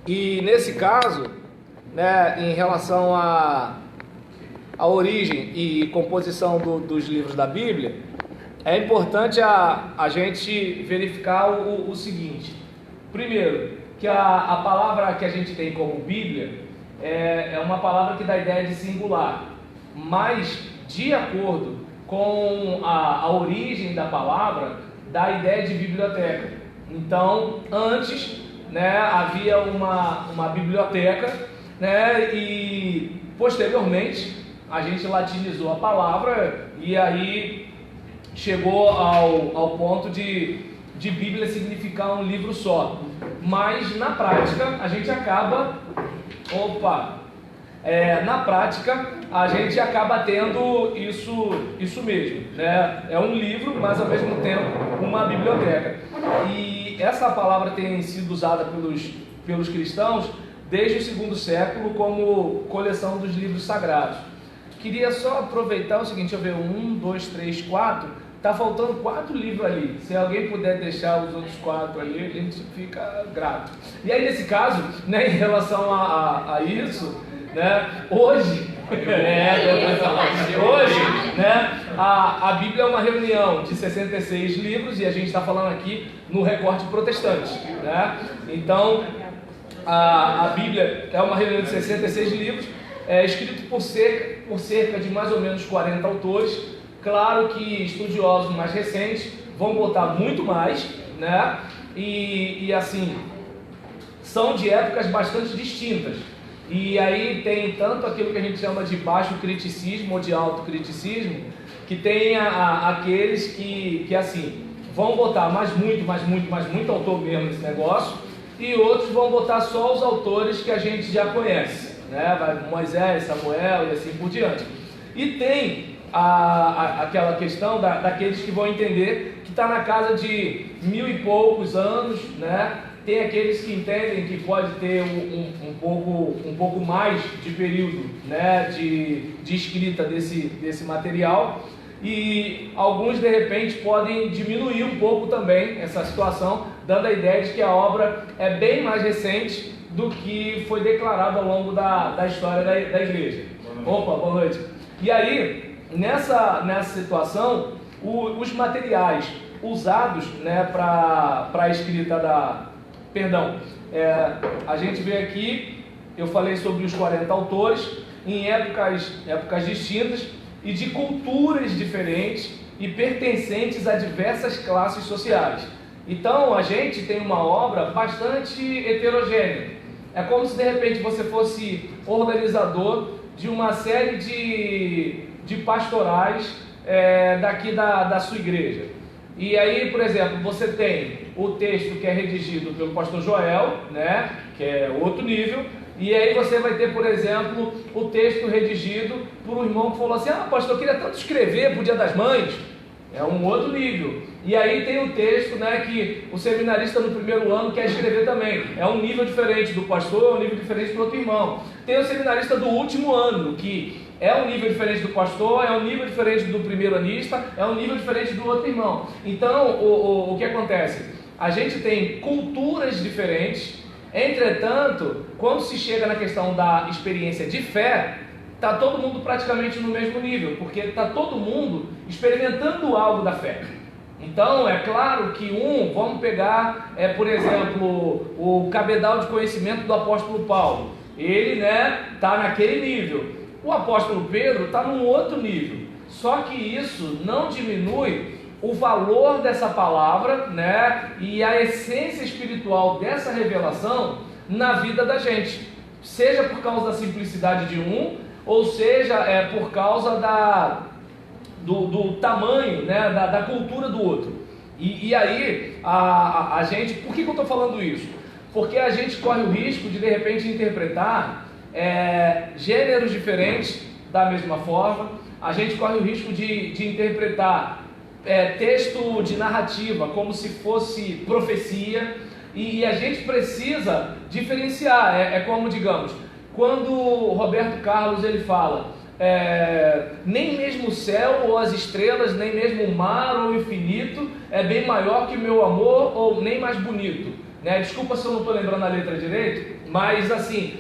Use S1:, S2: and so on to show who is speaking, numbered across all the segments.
S1: E nesse caso, né, em relação à origem e composição dos livros da Bíblia, é importante a gente verificar o seguinte. Primeiro, que a palavra que a gente tem como Bíblia é uma palavra que dá ideia de singular, mas de acordo com a origem da palavra, dá ideia de biblioteca. Então, antes, né, havia uma biblioteca, né, e posteriormente a gente latinizou a palavra e aí chegou ao ponto de Bíblia significar um livro só. Mas na prática a gente acaba na prática a gente acaba tendo isso mesmo, né? É um livro, mas ao mesmo tempo uma biblioteca. E essa palavra tem sido usada pelos cristãos desde o segundo século como coleção dos livros sagrados. Queria só aproveitar o seguinte, deixa eu ver, 1, 2, 3, 4, tá faltando 4 livros ali. Se alguém puder deixar os outros 4 ali, a gente fica grato. E aí nesse caso, né, em relação a isso, né, hoje, né, a Bíblia é uma reunião de 66 livros e a gente está falando aqui no recorte protestante, né? Então, a Bíblia é uma reunião de 66 livros, escrito por cerca de mais ou menos 40 autores. Claro que estudiosos mais recentes vão botar muito mais, né? E assim, são de épocas bastante distintas. E aí tem tanto aquilo que a gente chama de baixo criticismo ou de alto criticismo, que tem aqueles que assim, vão botar mais muito autor mesmo nesse negócio, e outros vão botar só os autores que a gente já conhece, né? Vai Moisés, Samuel e assim por diante. E tem aquela questão daqueles que vão entender que está na casa de 1000 e poucos anos, né? Tem aqueles que entendem que pode ter um pouco mais de período, né, de escrita desse material, e alguns de repente podem diminuir um pouco também essa situação, dando a ideia de que a obra é bem mais recente do que foi declarado ao longo da história da igreja. Opa, boa noite. E aí, nessa situação, os materiais usados, né, para a escrita a gente vê aqui, eu falei sobre os 40 autores, em épocas distintas e de culturas diferentes e pertencentes a diversas classes sociais. Então a gente tem uma obra bastante heterogênea. É como se de repente você fosse organizador de uma série de pastorais daqui da sua igreja. E aí, por exemplo, você tem o texto que é redigido pelo pastor Joel, né, que é outro nível, e aí você vai ter, por exemplo, o texto redigido por um irmão que falou assim: pastor, eu queria tanto escrever para o Dia das Mães. É um outro nível. E aí tem o texto, né, que o seminarista no primeiro ano quer escrever também. É um nível diferente do pastor, é um nível diferente do outro irmão. Tem o seminarista do último ano, que é um nível diferente do pastor, é um nível diferente do primeiro anista, é um nível diferente do outro irmão. Então, o que acontece? A gente tem culturas diferentes. Entretanto, quando se chega na questão da experiência de fé, está todo mundo praticamente no mesmo nível, porque está todo mundo experimentando algo da fé. Então, é claro que vamos pegar, por exemplo, o cabedal de conhecimento do apóstolo Paulo. Ele, né, está naquele nível. O apóstolo Pedro está num outro nível. Só que isso não diminui o valor dessa palavra, né, e a essência espiritual dessa revelação na vida da gente. Seja por causa da simplicidade de ou seja, por causa do tamanho, né, da cultura do outro. E aí, a gente... Por que eu estou falando isso? Porque a gente corre o risco de repente, interpretar gêneros diferentes da mesma forma. A gente corre o risco de interpretar texto de narrativa como se fosse profecia. E a gente precisa diferenciar. É como, digamos, quando o Roberto Carlos ele fala, nem mesmo o céu ou as estrelas, nem mesmo o mar ou o infinito é bem maior que o meu amor ou nem mais bonito. né? Desculpa se eu não estou lembrando a letra direito, mas assim,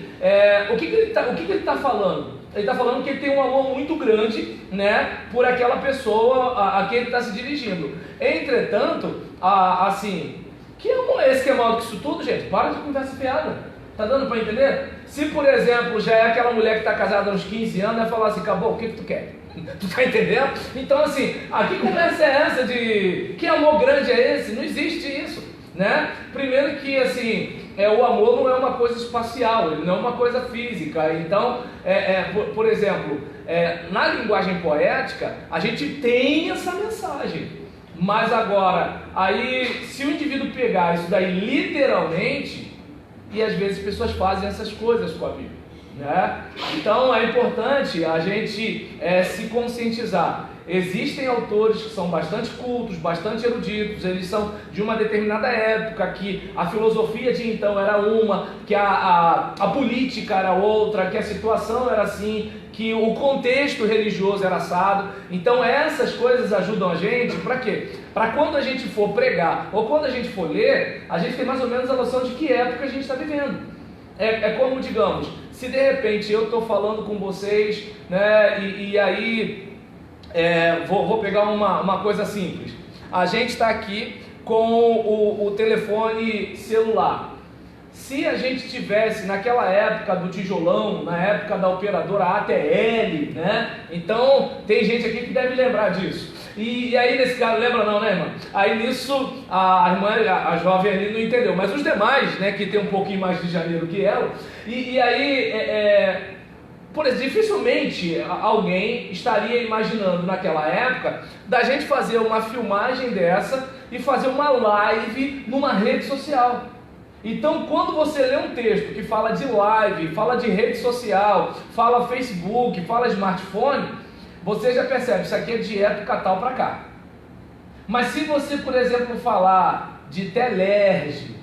S1: o que ele está falando? Ele está falando que ele tem um amor muito grande, né, por aquela pessoa a quem ele está se dirigindo. Entretanto, assim, que amor é esse que é maior do que isso tudo, gente? Para de conversa fiada. Tá dando para entender? Se, por exemplo, já é aquela mulher que está casada há uns 15 anos, vai falar assim, acabou, o que tu quer? Tu tá entendendo? Então, assim, que conversa é essa de que amor grande é esse? Não existe isso, né? Primeiro que, assim, o amor não é uma coisa espacial, ele não é uma coisa física. Então, por exemplo, na linguagem poética, a gente tem essa mensagem. Mas agora, aí, se o indivíduo pegar isso daí literalmente, e às vezes as pessoas fazem essas coisas com a Bíblia, né? Então é importante a gente se conscientizar. Existem autores que são bastante cultos, bastante eruditos, eles são de uma determinada época, que a filosofia de então era uma, que a política era outra, que a situação era assim, que o contexto religioso era assado. Então essas coisas ajudam a gente, para quê? Para quando a gente for pregar, ou quando a gente for ler, a gente tem mais ou menos a noção de que época a gente está vivendo. É como, digamos, se de repente eu estou falando com vocês, né, e aí vou pegar uma coisa simples. A gente está aqui com o telefone celular. Se a gente tivesse naquela época do tijolão, na época da operadora ATL, né? Então tem gente aqui que deve lembrar disso. E aí nesse caso, lembra não, né, irmã? Aí nisso a irmã, a jovem ali não entendeu, mas os demais, né, que tem um pouquinho mais de janeiro que ela, e aí por exemplo, dificilmente alguém estaria imaginando naquela época da gente fazer uma filmagem dessa e fazer uma live numa rede social. Então, quando você lê um texto que fala de live, fala de rede social, fala Facebook, fala smartphone, você já percebe, isso aqui é de época tal para cá. Mas se você, por exemplo, falar de Telerge,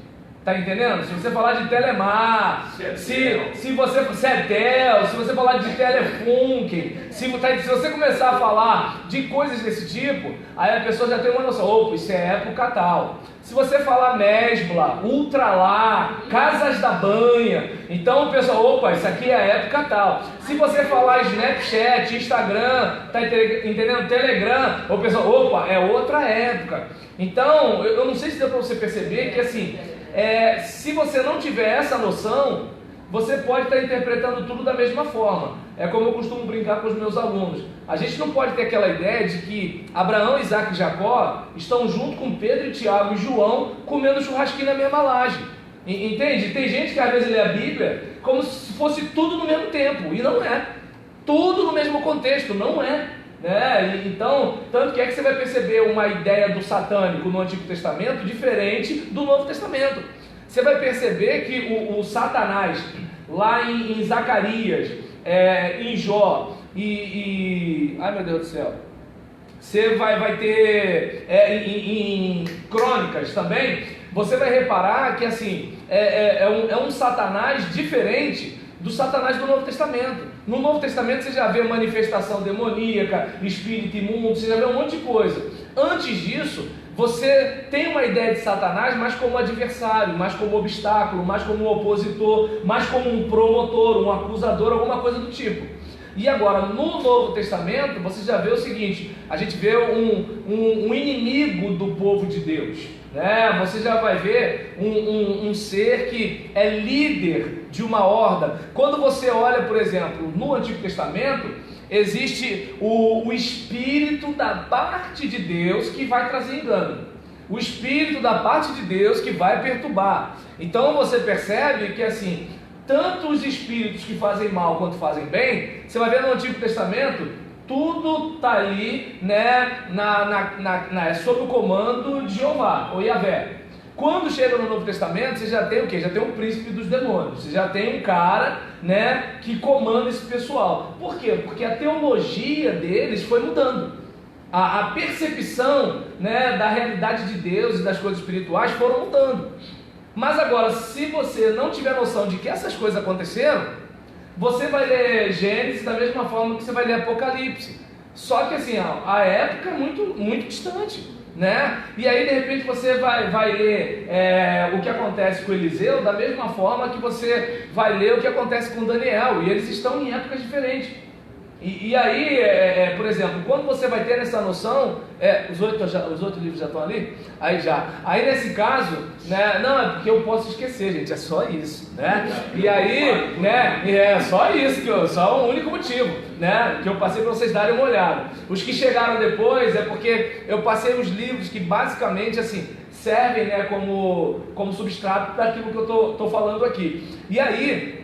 S1: tá entendendo? Se você falar de Telemar, se você Cetel, se você falar de Telefunken, se você começar a falar de coisas desse tipo, aí a pessoa já tem uma noção, opa, isso é época tal. Se você falar Mesbla, Ultralar, Casas da Banha, então o pessoal, opa, isso aqui é a época tal. Se você falar Snapchat, Instagram, tá entendendo? Telegram, o pessoal, opa, é outra época. Então, eu não sei se deu para você perceber que assim, se você não tiver essa noção, você pode estar interpretando tudo da mesma forma. É como eu costumo brincar com os meus alunos. A gente não pode ter aquela ideia de que Abraão, Isaac e Jacó estão junto com Pedro, Tiago e João comendo churrasquinho na mesma laje. Entende? Tem gente que às vezes lê a Bíblia como se fosse tudo no mesmo tempo, e não é. Tudo no mesmo contexto, não é. Né? Então, tanto que você vai perceber uma ideia do satânico no Antigo Testamento diferente do Novo Testamento. Você vai perceber que o Satanás, lá em Zacarias, em Jó, ai meu Deus do céu, você vai ter em Crônicas também, você vai reparar que assim, é um Satanás diferente do Satanás do Novo Testamento. No Novo Testamento você já vê manifestação demoníaca, espírito imundo, você já vê um monte de coisa. Antes disso, você tem uma ideia de Satanás mais como adversário, mais como obstáculo, mais como um opositor, mais como um promotor, um acusador, alguma coisa do tipo. E agora, no Novo Testamento, você já vê o seguinte, a gente vê um inimigo do povo de Deus, né? Você já vai ver um ser que é líder de uma horda. Quando você olha, por exemplo, no Antigo Testamento, existe o Espírito da parte de Deus que vai trazer engano. O Espírito da parte de Deus que vai perturbar. Então você percebe que assim, tanto os espíritos que fazem mal quanto fazem bem, você vai ver no Antigo Testamento, tudo está ali, né, sob o comando de Jeová, ou Yahvé. Quando chega no Novo Testamento, você já tem o quê? Já tem um príncipe dos demônios, você já tem um cara, né, que comanda esse pessoal. Por quê? Porque a teologia deles foi mudando. A percepção, né, da realidade de Deus e das coisas espirituais foram mudando. Mas agora, se você não tiver noção de que essas coisas aconteceram, você vai ler Gênesis da mesma forma que você vai ler Apocalipse. Só que assim, a época é muito, muito distante. né? E aí de repente você vai ler o que acontece com Eliseu da mesma forma que você vai ler o que acontece com Daniel, e eles estão em épocas diferentes. E aí, por exemplo, quando você vai ter essa noção, os oito livros já estão ali? Aí nesse caso, né, não, é porque eu posso esquecer, gente, é só isso, né? E aí, né, é só isso, só um único motivo, né, que eu passei para vocês darem uma olhada. Os que chegaram depois é porque eu passei os livros que basicamente, assim, servem, né, como substrato para aquilo que eu tô falando aqui. E aí,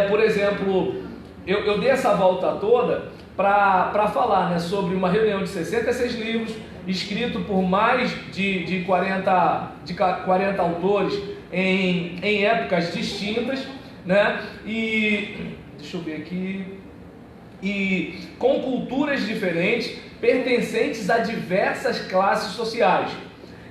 S1: por exemplo, eu dei essa volta toda para falar, né, sobre uma reunião de 66 livros, escrito por mais de 40 autores em épocas distintas, né, e deixa eu ver aqui, e com culturas diferentes, pertencentes a diversas classes sociais.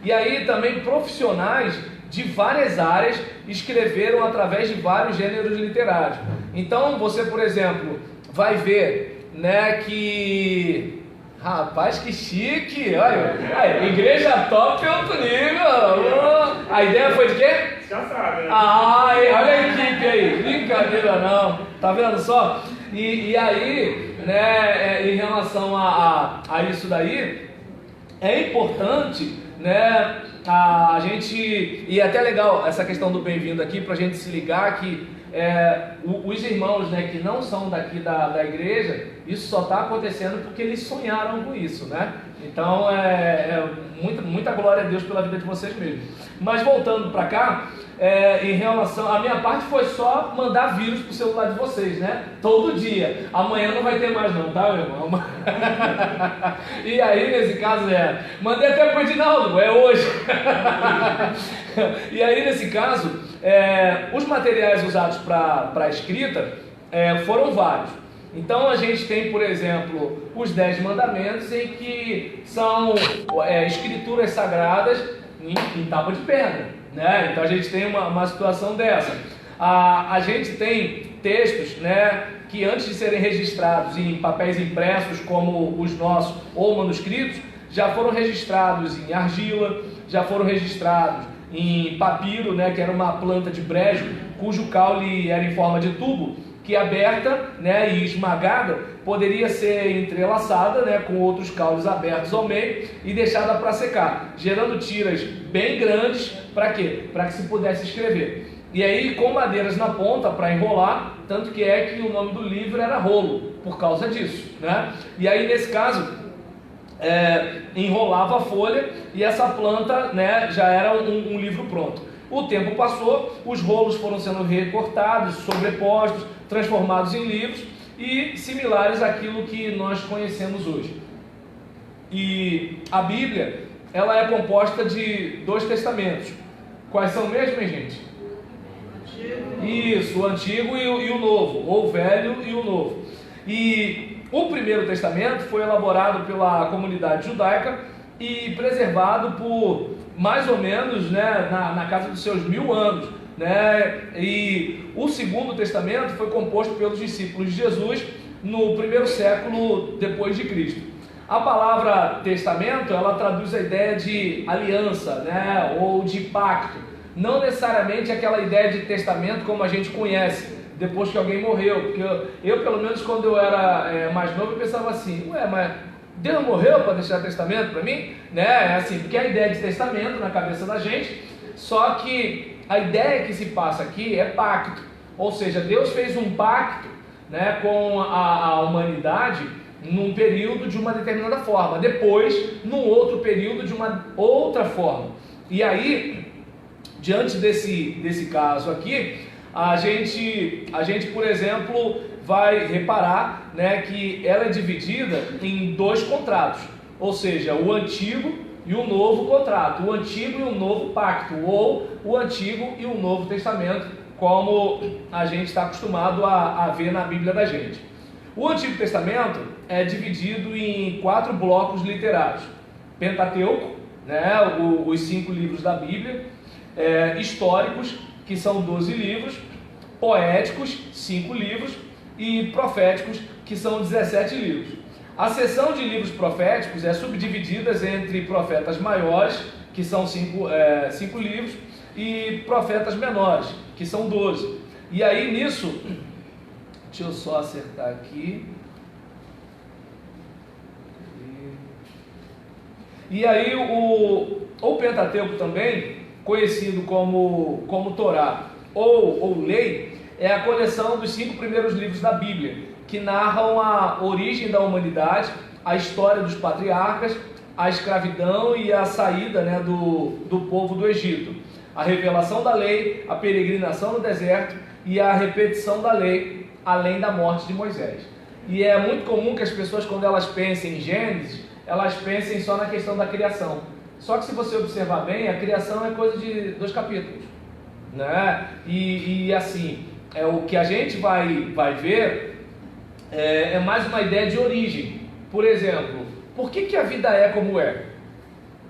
S1: E aí também profissionais de várias áreas escreveram através de vários gêneros literários. Então você, por exemplo, vai ver, né, que... Rapaz, que chique! Olha, igreja top é outro nível! A ideia foi de quê?
S2: Já sabe, né?
S1: Olha a equipe aí! Brincadeira não! Tá vendo só? E aí, né, em relação a isso daí, é importante, né, a gente... E é até legal essa questão do bem-vindo aqui, pra gente se ligar que os irmãos, né, que não são daqui da igreja, isso só está acontecendo porque eles sonharam com isso, né? Então muita glória a Deus pela vida de vocês mesmo. Mas voltando para cá, em relação, a minha parte foi só mandar vírus pro celular de vocês, né? Todo dia. Amanhã não vai ter mais não, tá, meu irmão? E aí nesse caso mandei até pro Edinaldo, é hoje. E aí nesse caso, os materiais usados para a escrita foram vários. Então a gente tem, por exemplo, os 10 mandamentos, em que são escrituras sagradas em tábua de pedra, né? Então a gente tem uma situação dessa. A gente tem textos, né, que antes de serem registrados em papéis impressos como os nossos ou manuscritos, já foram registrados em argila, já foram registrados em papiro, né, que era uma planta de brejo cujo caule era em forma de tubo, que aberta, né, e esmagada poderia ser entrelaçada, né, com outros caules abertos ao meio e deixada para secar, gerando tiras bem grandes. Para quê? Para que se pudesse escrever. E aí com madeiras na ponta para enrolar, tanto que o nome do livro era rolo, por causa disso, né? E aí nesse caso enrolava a folha e essa planta, né, já era um livro pronto. O tempo passou, os rolos foram sendo recortados, sobrepostos, transformados em livros e similares àquilo que nós conhecemos hoje. E a Bíblia, ela é composta de 2 testamentos. Quais são mesmo, hein, gente? Isso, o Antigo e o Novo, ou o Velho e o Novo. E o Primeiro Testamento foi elaborado pela comunidade judaica e preservado por mais ou menos, né, na casa dos seus 1000 anos, né? E o Segundo Testamento foi composto pelos discípulos de Jesus no 1º século depois de Cristo. A palavra testamento, ela traduz a ideia de aliança, né, ou de pacto, não necessariamente aquela ideia de testamento como a gente conhece depois que alguém morreu, porque eu pelo menos quando eu era mais novo eu pensava assim, mas Deus morreu para deixar testamento para mim? Né? Assim, porque a ideia de testamento na cabeça da gente, só que a ideia que se passa aqui é pacto, ou seja, Deus fez um pacto, né, com a humanidade num período de uma determinada forma, depois num outro período de uma outra forma. E aí, diante desse caso aqui, a gente, por exemplo, vai reparar, né, que ela é dividida em 2 contratos, ou seja, o Antigo e o Novo contrato, o Antigo e o Novo pacto, ou o Antigo e o Novo Testamento, como a gente está acostumado a ver na Bíblia da gente. O Antigo Testamento é dividido em 4 blocos literários: Pentateuco, né, os 5 livros da Bíblia, históricos, que são 12 livros, poéticos, 5 livros, e proféticos, que são 17 livros. A seção de livros proféticos é subdividida entre profetas maiores, que são cinco livros, e profetas menores, que são 12. E aí nisso, deixa eu só acertar aqui. E aí o Pentateuco também, conhecido como Torá ou Lei, é a coleção dos 5 primeiros livros da Bíblia, que narram a origem da humanidade, a história dos patriarcas, a escravidão e a saída, né, do povo do Egito, a revelação da lei, a peregrinação no deserto e a repetição da lei, além da morte de Moisés. E é muito comum que as pessoas, quando elas pensem em Gênesis, elas pensem só na questão da criação. Só que se você observar bem, a criação é coisa de 2 capítulos, né? E assim, o que a gente vai ver é mais uma ideia de origem. Por exemplo, por que a vida é como é?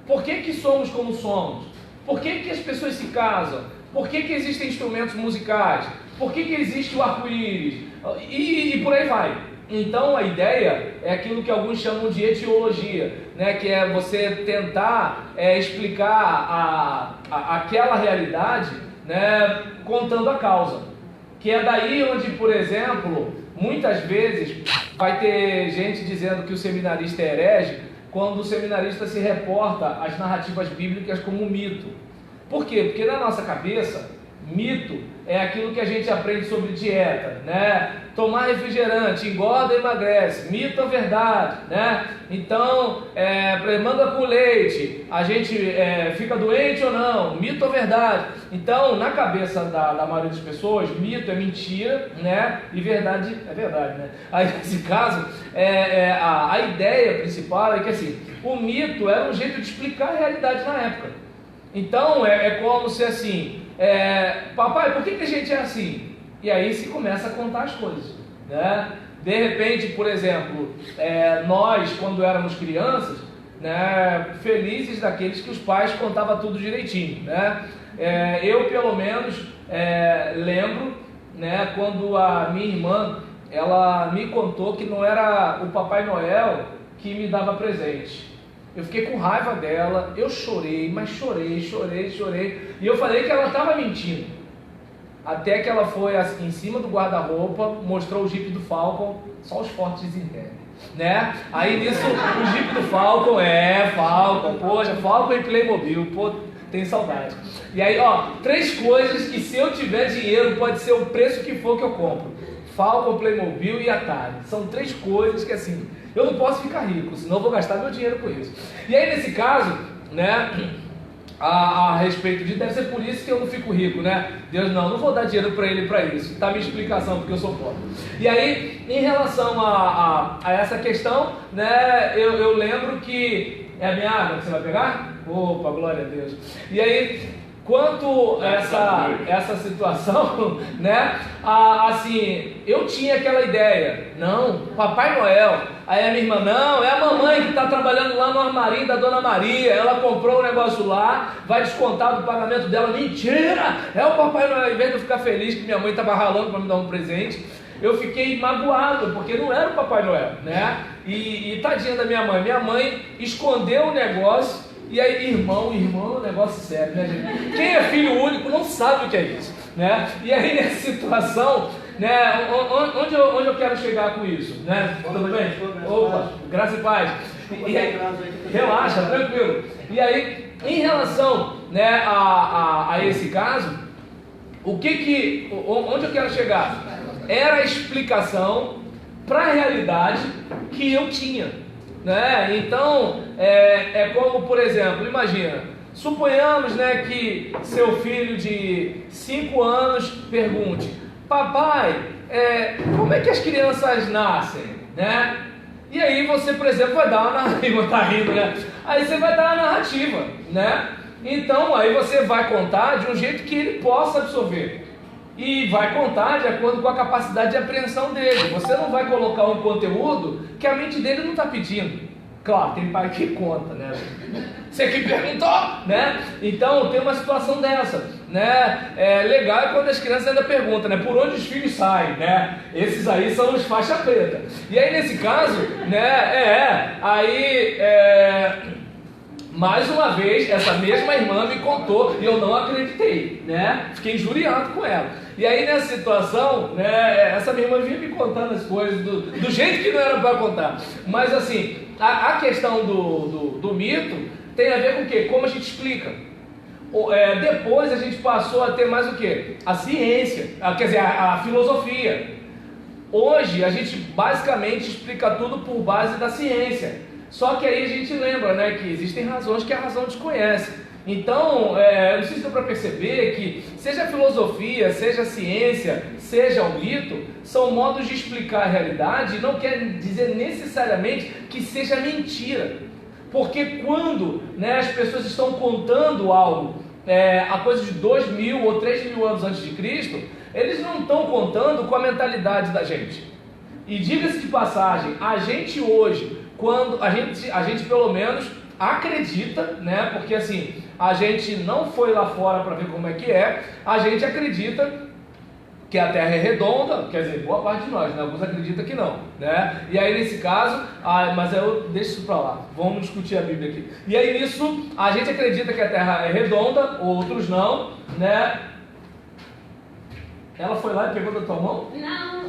S1: Por que somos como somos? Por que as pessoas se casam? Por que existem instrumentos musicais? Por que existe o arco-íris? E por aí vai. Então a ideia é aquilo que alguns chamam de etiologia, né? Que é você tentar explicar aquela realidade, né? Contando a causa. Que é daí onde, por exemplo, muitas vezes vai ter gente dizendo que o seminarista é herege, quando o seminarista se reporta às narrativas bíblicas como mito. Por quê? Porque na nossa cabeça, mito é aquilo que a gente aprende sobre dieta, né? Tomar refrigerante, engorda e emagrece, mito ou verdade, né? Então, manda com leite, a gente fica doente ou não, mito ou verdade? Então, na cabeça da maioria das pessoas, mito é mentira, né? E verdade é verdade, né? Aí, nesse caso, a ideia principal é que, assim, o mito era um jeito de explicar a realidade na época. Então, é como se assim, papai, por que a gente é assim? E aí se começa a contar as coisas, né? De repente, por exemplo, nós, quando éramos crianças, né, felizes daqueles que os pais contavam tudo direitinho, né? Eu, pelo menos, lembro, né, quando a minha irmã, ela me contou que não era o Papai Noel que me dava presente. Eu fiquei com raiva dela, eu chorei, mas chorei. E eu falei que ela estava mentindo. Até que ela foi assim, em cima do guarda-roupa, mostrou o Jeep do Falcon, só os fortes entendem, né? Aí nisso, o Jeep do Falcon, poxa, Falcon e Playmobil, pô, tem saudade. E aí, 3 coisas que se eu tiver dinheiro, pode ser o preço que for que eu compro. Falcon, Playmobil e Atari. São 3 coisas que assim, eu não posso ficar rico, senão eu vou gastar meu dinheiro com isso. E aí nesse caso, né, a respeito disso, deve ser por isso que eu não fico rico, né? Deus, não vou dar dinheiro para ele para isso. Tá a minha explicação, porque eu sou pobre. E aí, em relação a essa questão, né, eu lembro que... É a minha água que você vai pegar? Opa, glória a Deus. E aí... Quanto essa situação, né? Assim, eu tinha aquela ideia, não, Papai Noel. Aí a minha irmã, não, é a mamãe que está trabalhando lá no armarinho da Dona Maria, ela comprou um negócio lá, vai descontar do pagamento dela. Mentira, é o Papai Noel. Em vez de eu ficar feliz que minha mãe estava ralando para me dar um presente, eu fiquei magoado, porque não era o Papai Noel, né? E tadinha da minha mãe escondeu o negócio. E aí, irmão, é um negócio sério, né, gente? Quem é filho único não sabe o que é isso, né? E aí, nessa situação, né, onde eu quero chegar com isso, né? Tudo bem? Opa, graça e paz. E aí, relaxa, tranquilo. E aí, em relação, né, a esse caso, onde eu quero chegar? Era a explicação para a realidade que eu tinha. Né? Então, é como, por exemplo, imagina, suponhamos, né, que seu filho de 5 anos pergunte: papai, como é que as crianças nascem? Né? E aí você, por exemplo, vai dar uma narrativa, tá rindo, né? Aí você vai dar uma narrativa, né? Então, aí você vai contar de um jeito que ele possa absorver. E vai contar de acordo com a capacidade de apreensão dele. Você não vai colocar um conteúdo que a mente dele não está pedindo. Claro, tem pai que conta, né? Você que perguntou, né? Então tem uma situação dessa. né? Legal é quando as crianças ainda perguntam, né? Por onde os filhos saem, né? Esses aí são os faixa preta. E aí nesse caso, né? Mais uma vez, essa mesma irmã me contou e eu não acreditei, né? Fiquei injuriado com ela. E aí nessa situação, né? Essa minha irmã vinha me contando as coisas do jeito que não era para contar. Mas assim, a questão do mito tem a ver com o quê? Como a gente explica. Depois a gente passou a ter mais o quê? A ciência, quer dizer, a filosofia. Hoje a gente basicamente explica tudo por base da ciência. Só que aí a gente lembra, né, que existem razões que a razão desconhece. Então, não sei se deu para perceber que seja a filosofia, seja a ciência, seja o mito, são modos de explicar a realidade e não quer dizer necessariamente que seja mentira. Porque quando, né, as pessoas estão contando algo a coisa de 2.000 ou 3.000 anos antes de Cristo, eles não estão contando com a mentalidade da gente. E diga-se de passagem, a gente hoje, quando a gente pelo menos acredita, né? Porque assim, a gente não foi lá fora para ver como é que é, a gente acredita que a Terra é redonda, quer dizer, boa parte de nós, né? Alguns acreditam que não, né? E aí nesse caso, mas eu deixo isso para lá, vamos discutir a Bíblia aqui. E aí nisso, a gente acredita que a Terra é redonda, outros não, né? Ela foi lá e pegou da tua mão?
S2: Não.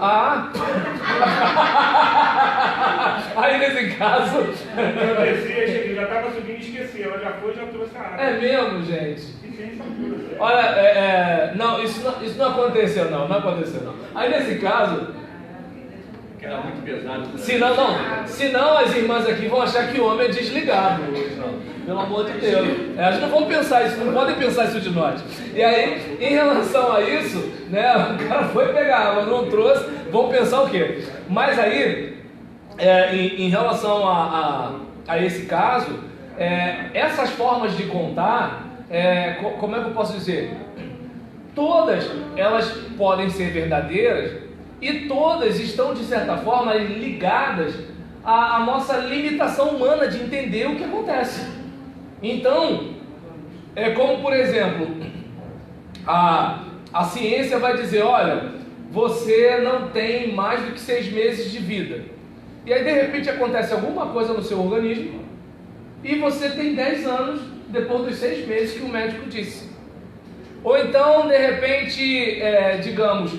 S1: Aí nesse caso...
S3: Eu desci, cheguei, já estava subindo e esqueci. Ela já foi e já trouxe a água.
S1: É mesmo, gente?
S3: Que ciência pura.
S1: Olha, não, isso não aconteceu não aconteceu não. Aí nesse caso...
S4: Que era muito pesado.
S1: Senão as irmãs aqui vão achar que o homem é desligado hoje, não. Pelo amor de Deus. Elas não vão pensar isso, não podem pensar isso de nós. E aí, em relação a isso, né, o cara foi pegar água, não trouxe, vão pensar o quê? Mas aí, em relação a esse caso, essas formas de contar, como é que eu posso dizer? Todas elas podem ser verdadeiras, e todas estão, de certa forma, ligadas à nossa limitação humana de entender o que acontece. Então, é como, por exemplo, a ciência vai dizer, olha, você não tem mais do que 6 meses de vida. E aí, de repente, acontece alguma coisa no seu organismo e você tem 10 anos depois dos 6 meses que o médico disse. Ou então, de repente, digamos...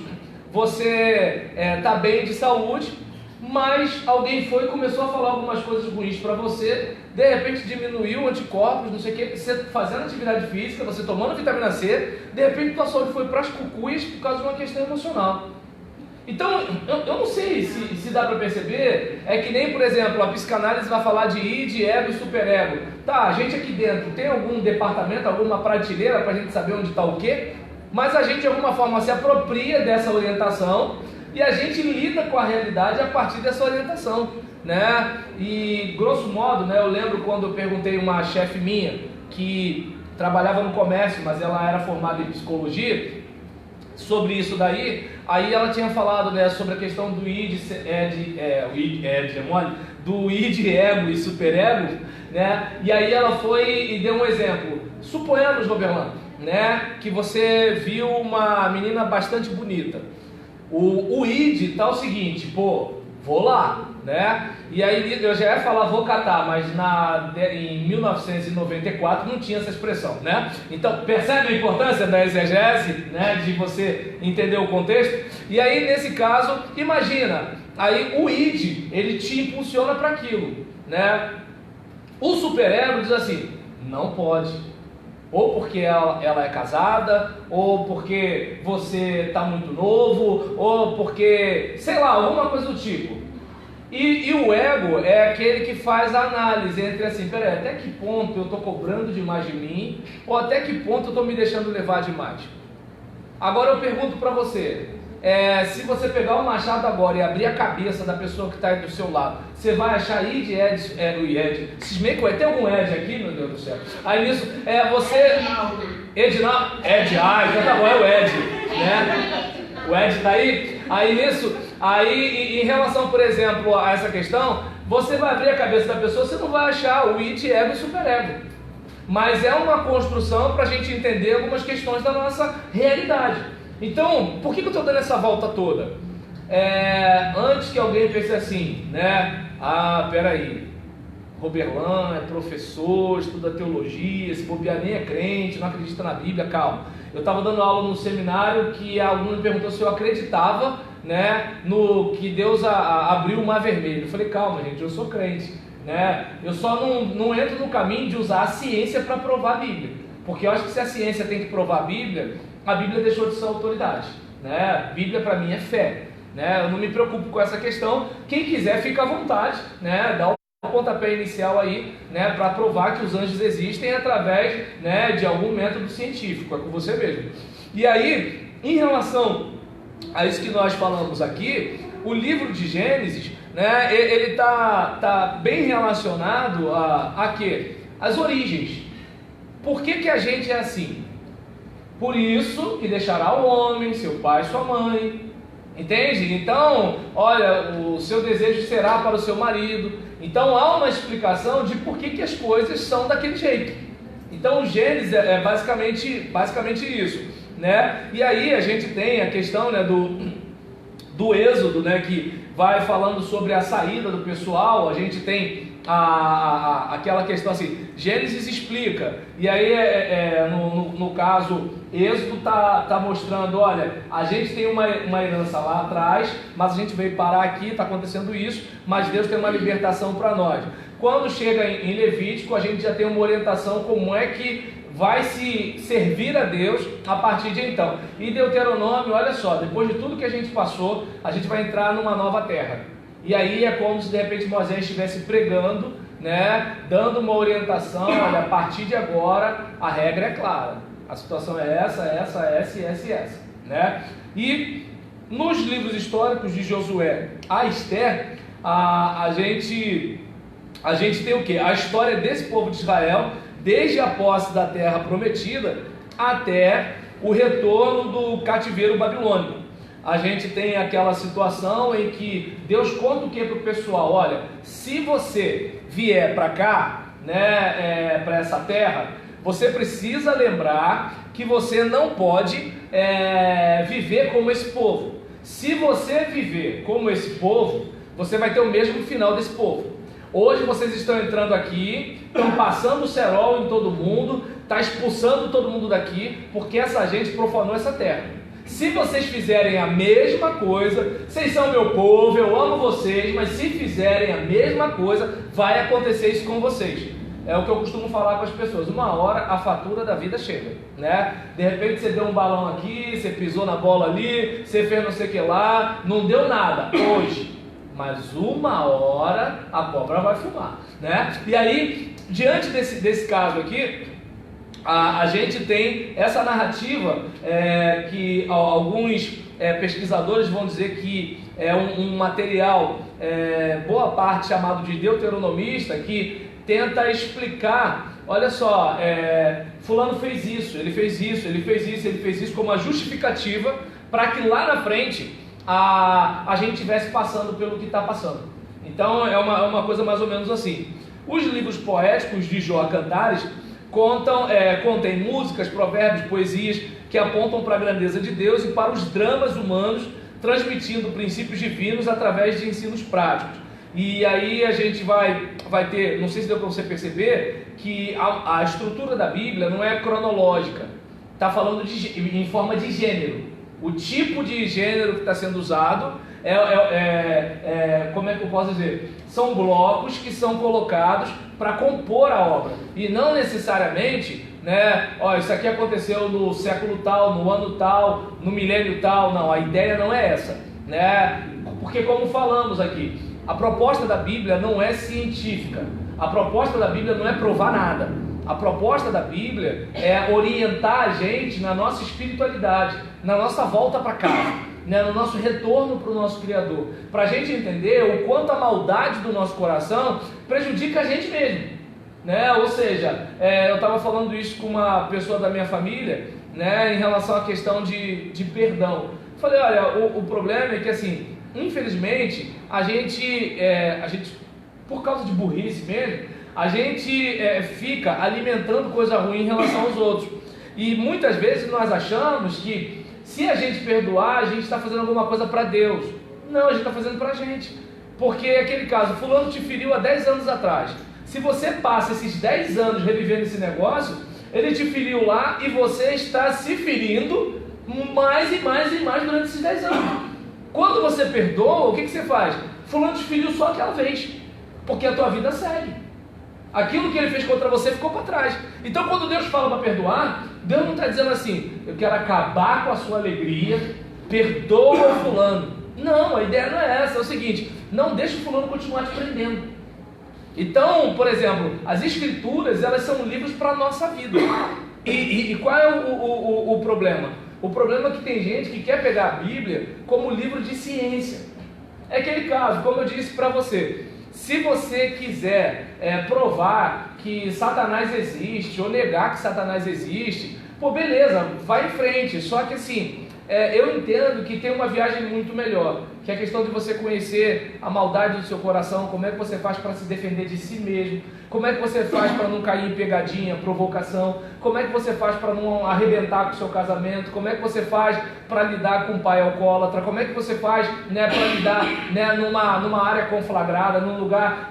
S1: Você está bem de saúde, mas alguém foi e começou a falar algumas coisas ruins para você, de repente diminuiu anticorpos, não sei o que, você fazendo atividade física, você tomando vitamina C, de repente tua saúde foi para as cucuias por causa de uma questão emocional. Então, eu não sei se dá para perceber, é que nem, por exemplo, a psicanálise vai falar de id, ego e superego. Tá, a gente aqui dentro tem algum departamento, alguma prateleira para a gente saber onde está o quê? Mas a gente de alguma forma se apropria dessa orientação e a gente lida com a realidade a partir dessa orientação, né? E grosso modo, né, eu lembro quando eu perguntei a uma chefe minha que trabalhava no comércio, mas ela era formada em psicologia, sobre isso daí, aí ela tinha falado, né, sobre a questão do id, do id, ego e superego, né? E aí ela foi e deu um exemplo. Suponhamos, Roberlan, né, que você viu uma menina bastante bonita. O id tá o seguinte, pô, vou lá, né? E aí eu já ia falar vou catar, mas em 1994 não tinha essa expressão, né? Então percebe a importância da exegese, né, de você entender o contexto? E aí nesse caso, imagina, aí o id, ele te impulsiona para aquilo, né? O superego diz assim, não pode. Ou porque ela é casada, ou porque você está muito novo, ou porque, sei lá, alguma coisa do tipo. E o ego é aquele que faz a análise entre assim, peraí, até que ponto eu estou cobrando demais de mim, ou até que ponto eu estou me deixando levar demais. Agora eu pergunto para você, se você pegar o machado agora e abrir a cabeça da pessoa que está aí do seu lado, você vai achar id, ed, cismei com tem algum ed aqui, meu Deus do céu? Aí nisso, você... Edinaldo, Ed, então tá bom, é o Ed, né? O Ed tá aí? Aí nisso, em relação, por exemplo, a essa questão, você vai abrir a cabeça da pessoa, você não vai achar o id, ego e superego. mas é uma construção para a gente entender algumas questões da nossa realidade. Então, por que eu estou dando essa volta toda? Antes que alguém pense assim, né? Peraí, Roberlan é professor, estuda teologia, se bobear nem é crente, não acredita na Bíblia, calma. Eu estava dando aula num seminário que a aluna me perguntou se eu acreditava, né, no que Deus abriu o mar vermelho. Eu falei, calma gente, eu sou crente, né? Eu só não entro no caminho de usar a ciência para provar a Bíblia, porque eu acho que se a ciência tem que provar a Bíblia deixou de ser autoridade, né? A Bíblia para mim é fé, né? Eu não me preocupo com essa questão. Quem quiser fica à vontade, né? Dá o pontapé inicial aí, né, para provar que os anjos existem através, né, de algum método científico, é com você mesmo. E aí, em relação a isso que nós falamos aqui, o livro de Gênesis, né, ele tá bem relacionado a quê? As origens. Por que a gente é assim? Por isso que deixará o homem, seu pai e sua mãe. Entende? Então, olha, o seu desejo será para o seu marido. Então há uma explicação de por que as coisas são daquele jeito. Então o Gênesis é basicamente isso, né? E aí a gente tem a questão, né, do Êxodo, né, que vai falando sobre a saída do pessoal. A gente tem aquela questão assim, Gênesis explica, e aí no caso Êxodo está mostrando, olha, a gente tem uma herança lá atrás, mas a gente veio parar aqui, está acontecendo isso, mas Deus tem uma libertação para nós. Quando chega em Levítico, a gente já tem uma orientação como é que vai se servir a Deus a partir de então. E Deuteronômio, olha só, depois de tudo que a gente passou, a gente vai entrar numa nova terra. E aí é como se de repente Moisés estivesse pregando, né, dando uma orientação, olha, a partir de agora a regra é clara, a situação é essa, né? E nos livros históricos de Josué a Esther, a gente tem o quê? A história desse povo de Israel, desde a posse da terra prometida até o retorno do cativeiro babilônico. A gente tem aquela situação em que Deus conta o que para o pessoal? Olha, se você vier para cá, né, para essa terra, você precisa lembrar que você não pode viver como esse povo. Se você viver como esse povo, você vai ter o mesmo final desse povo. Hoje vocês estão entrando aqui, estão passando o cerol em todo mundo, está expulsando todo mundo daqui, porque essa gente profanou essa terra. Se vocês fizerem a mesma coisa, vocês são meu povo, eu amo vocês, mas se fizerem a mesma coisa, vai acontecer isso com vocês. É o que eu costumo falar com as pessoas, uma hora a fatura da vida chega, né? De repente você deu um balão aqui, você pisou na bola ali, você fez não sei o que lá, não deu nada hoje, mas uma hora a cobra vai fumar, né? E aí, diante desse caso aqui, a gente tem essa narrativa que alguns pesquisadores vão dizer que é um material, boa parte chamado de deuteronomista, que tenta explicar, olha só, fulano fez isso, ele fez isso, ele fez isso, ele fez isso, como uma justificativa para que lá na frente a gente estivesse passando pelo que está passando. Então é uma coisa mais ou menos assim. Os livros poéticos de Jó Cantares contém músicas, provérbios, poesias que apontam para a grandeza de Deus e para os dramas humanos, transmitindo princípios divinos através de ensinos práticos. E aí a gente vai ter, não sei se deu para você perceber, que a estrutura da Bíblia não é cronológica, está falando em forma de gênero. O tipo de gênero que está sendo usado como é que eu posso dizer? São blocos que são colocados para compor a obra, e não necessariamente, né, isso aqui aconteceu no século tal, no ano tal, no milênio tal. Não, a ideia não é essa, né? Porque como falamos aqui, a proposta da Bíblia não é científica, a proposta da Bíblia não é provar nada, a proposta da Bíblia é orientar a gente na nossa espiritualidade, na nossa volta para casa, né, no nosso retorno para o nosso Criador, para a gente entender o quanto a maldade do nosso coração prejudica a gente mesmo, né? Ou seja, eu estava falando isso com uma pessoa da minha família, né, em relação à questão de perdão. Falei, olha, o problema é que, assim, infelizmente, a gente, por causa de burrice mesmo, a gente fica alimentando coisa ruim em relação aos outros. E muitas vezes nós achamos que se a gente perdoar, a gente está fazendo alguma coisa para Deus. Não, a gente está fazendo para a gente. Porque aquele caso, fulano te feriu há 10 anos atrás. Se você passa esses 10 anos revivendo esse negócio, ele te feriu lá e você está se ferindo mais e mais e mais durante esses 10 anos. Quando você perdoa, o que você faz? Fulano te feriu só aquela vez, porque a tua vida segue. Aquilo que ele fez contra você ficou para trás. Então quando Deus fala para perdoar, Deus não está dizendo assim, eu quero acabar com a sua alegria, perdoa o fulano. Não, a ideia não é essa, é o seguinte, não deixa o fulano continuar te prendendo. Então, por exemplo, as escrituras, elas são livros para a nossa vida. E qual é o problema? O problema é que tem gente que quer pegar a Bíblia como livro de ciência. É aquele caso, como eu disse para você, se você quiser provar que Satanás existe, ou negar que Satanás existe, pô, beleza, vai em frente. Só que assim, eu entendo que tem uma viagem muito melhor, que é a questão de você conhecer a maldade do seu coração, como é que você faz para se defender de si mesmo, como é que você faz para não cair em pegadinha, provocação, como é que você faz para não arrebentar com o seu casamento, como é que você faz para lidar com o pai alcoólatra, como é que você faz para lidar numa área conflagrada, num lugar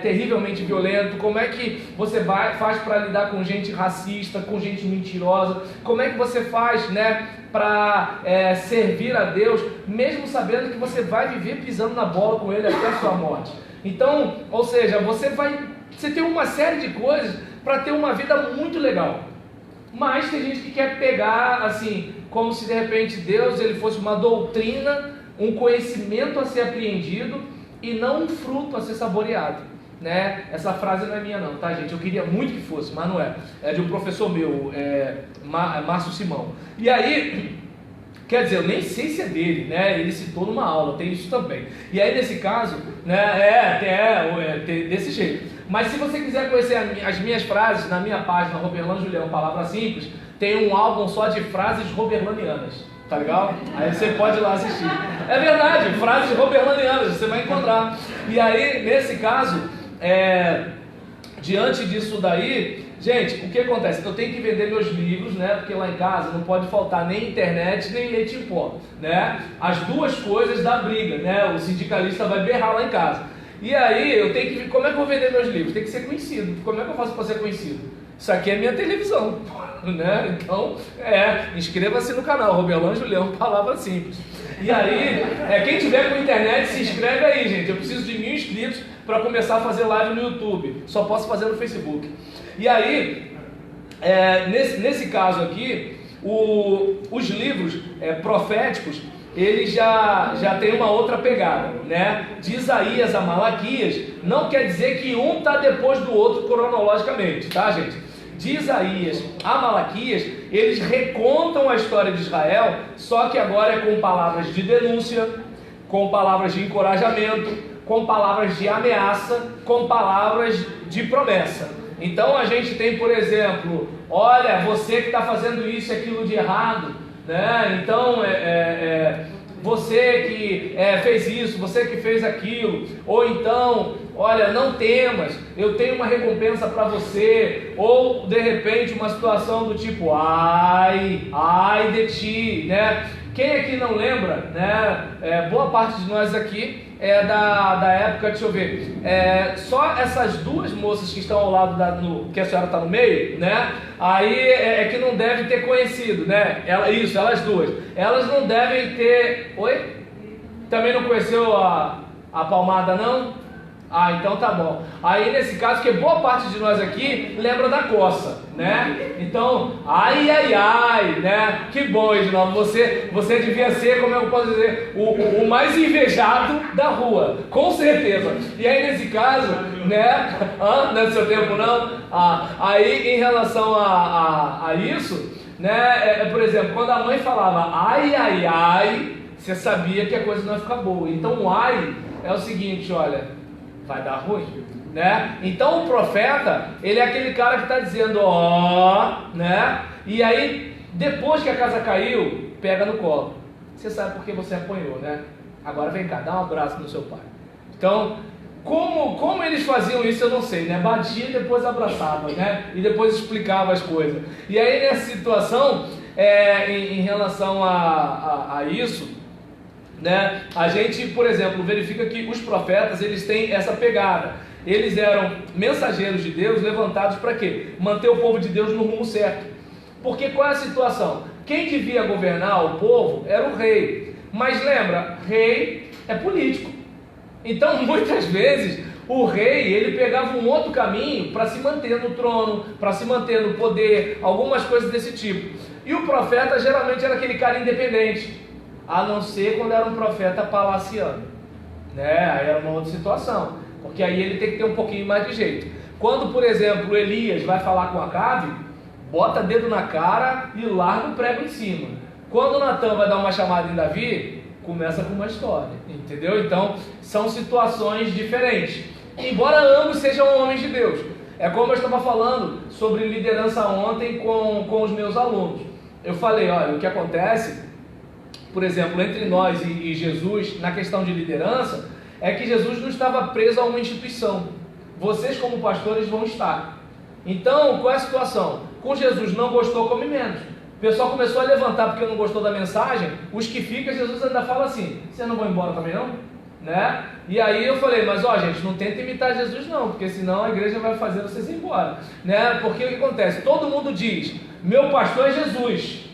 S1: terrivelmente violento, como é que você faz para lidar com gente racista, com gente mentirosa, como é que você faz para servir a Deus, mesmo sabendo que você vai viver pisando na bola com Ele até a sua morte. Então, ou seja, você tem uma série de coisas para ter uma vida muito legal. Mas tem gente que quer pegar assim, como se de repente Deus ele fosse uma doutrina, um conhecimento a ser apreendido e não um fruto a ser saboreado. Essa frase não é minha não, tá gente? Eu queria muito que fosse, mas não é. É de um professor meu, Márcio Simão. E aí, quer dizer, eu nem sei se é dele, ele citou numa aula, tem isso também. E aí nesse caso, desse jeito. Mas se você quiser conhecer as minhas frases, na minha página, Roberlan Julião, Palavra Simples, tem um álbum só de frases roberlanianas. Tá legal? Aí você pode ir lá assistir. É verdade, frases roberlanianas, você vai encontrar. E aí, nesse caso, diante disso daí, gente, o que acontece? Eu tenho que vender meus livros, porque lá em casa não pode faltar nem internet, nem leite em pó, As duas coisas dá briga, O sindicalista vai berrar lá em casa. E aí, eu tenho que... Como é que eu vou vender meus livros? Tem que ser conhecido. Como é que eu faço para ser conhecido? Isso aqui é minha televisão, Então, inscreva-se no canal, Roberlan Julião, Palavra Simples. E aí, quem tiver com internet, se inscreve aí, gente. Eu preciso de 1000 inscritos para começar a fazer live no YouTube. Só posso fazer no Facebook. E aí, nesse caso aqui, os livros proféticos, eles já tem uma outra pegada, De Isaías a Malaquias, não quer dizer que um está depois do outro cronologicamente, tá, gente? De Isaías a Malaquias, eles recontam a história de Israel, só que agora é com palavras de denúncia, com palavras de encorajamento, com palavras de ameaça, com palavras de promessa. Então a gente tem, por exemplo, olha, você que está fazendo isso e aquilo de errado, Então, você que fez isso, você que fez aquilo, ou então, olha, não temas, eu tenho uma recompensa para você, ou de repente uma situação do tipo, ai de ti, Quem aqui não lembra, boa parte de nós aqui é da época, deixa eu ver, só essas duas moças que estão ao lado, que a senhora está no meio, aí é que não deve ter conhecido, elas duas, elas não devem ter, oi? Também não conheceu a palmada não? Ah, então tá bom. Aí nesse caso, que boa parte de nós aqui lembra da coça, Então, ai, que bom, Edinaldo, você devia ser, como eu posso dizer, o mais invejado da rua, com certeza. E aí nesse caso, não é do seu tempo não? Aí em relação a isso, por exemplo, quando a mãe falava ai, você sabia que a coisa não ia ficar boa. Então o ai é o seguinte, olha, vai dar ruim, Então o profeta, ele é aquele cara que está dizendo, E aí, depois que a casa caiu, pega no colo. Você sabe por que você apanhou, Agora vem cá, dá um abraço no seu pai. Então, Como eles faziam isso, eu não sei, né? Batia e depois abraçava, né? E depois explicava as coisas. E aí, nessa situação, em relação a isso, né? A gente, por exemplo, verifica que os profetas, eles têm essa pegada. Eles eram mensageiros de Deus levantados para quê? Manter o povo de Deus no rumo certo. Porque qual é a situação? Quem devia governar o povo era o rei. Mas lembra, rei é político. Então, muitas vezes, o rei, ele pegava um outro caminho para se manter no trono, para se manter no poder, algumas coisas desse tipo. E o profeta geralmente era aquele cara independente, a não ser quando era um profeta palaciano, né? Aí era uma outra situação, porque aí ele tem que ter um pouquinho mais de jeito. Quando, por exemplo, Elias vai falar com Acabe, bota dedo na cara e larga o prego em cima. Quando Natan vai dar uma chamada em Davi, começa com uma história, entendeu? Então, são situações diferentes, embora ambos sejam homens de Deus. É como eu estava falando sobre liderança ontem com os meus alunos. Eu falei, olha, o que acontece, por exemplo, entre nós e Jesus, na questão de liderança, é que Jesus não estava preso a uma instituição. Vocês, como pastores, vão estar. Então, qual é a situação? Com Jesus não gostou, come menos. O pessoal começou a levantar porque não gostou da mensagem. Os que ficam, Jesus ainda fala assim: vocês não vão embora também não? Né? E aí eu falei, mas ó, gente, não tenta imitar Jesus não, porque senão a igreja vai fazer vocês ir embora, né? Porque o que acontece? Todo mundo diz, meu pastor é Jesus,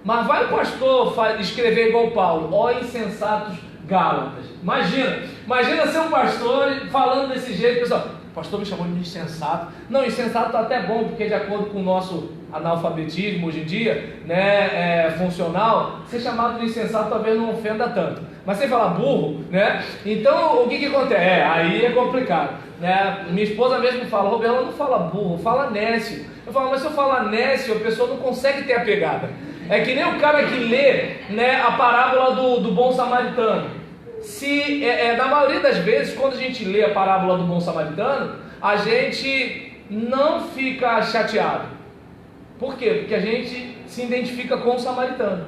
S1: mas vai o pastor escrever igual Paulo, ó insensatos Gálatas. Imagina ser um pastor falando desse jeito, pessoal, o pastor me chamou de insensato. Não, insensato está até bom, porque de acordo com o nosso analfabetismo hoje em dia, né, funcional, ser chamado de insensato talvez não ofenda tanto, mas você falar burro, né? Então o que acontece? Aí é complicado, né? Minha esposa mesmo fala, Roberto, ela não fala burro, fala nécio. Eu falo, mas se eu falar nécio, a pessoa não consegue ter a pegada. É que nem o cara que lê, né, a parábola do bom samaritano. Na maioria das vezes, quando a gente lê a parábola do bom samaritano, a gente não fica chateado. Por quê? Porque a gente se identifica com o samaritano.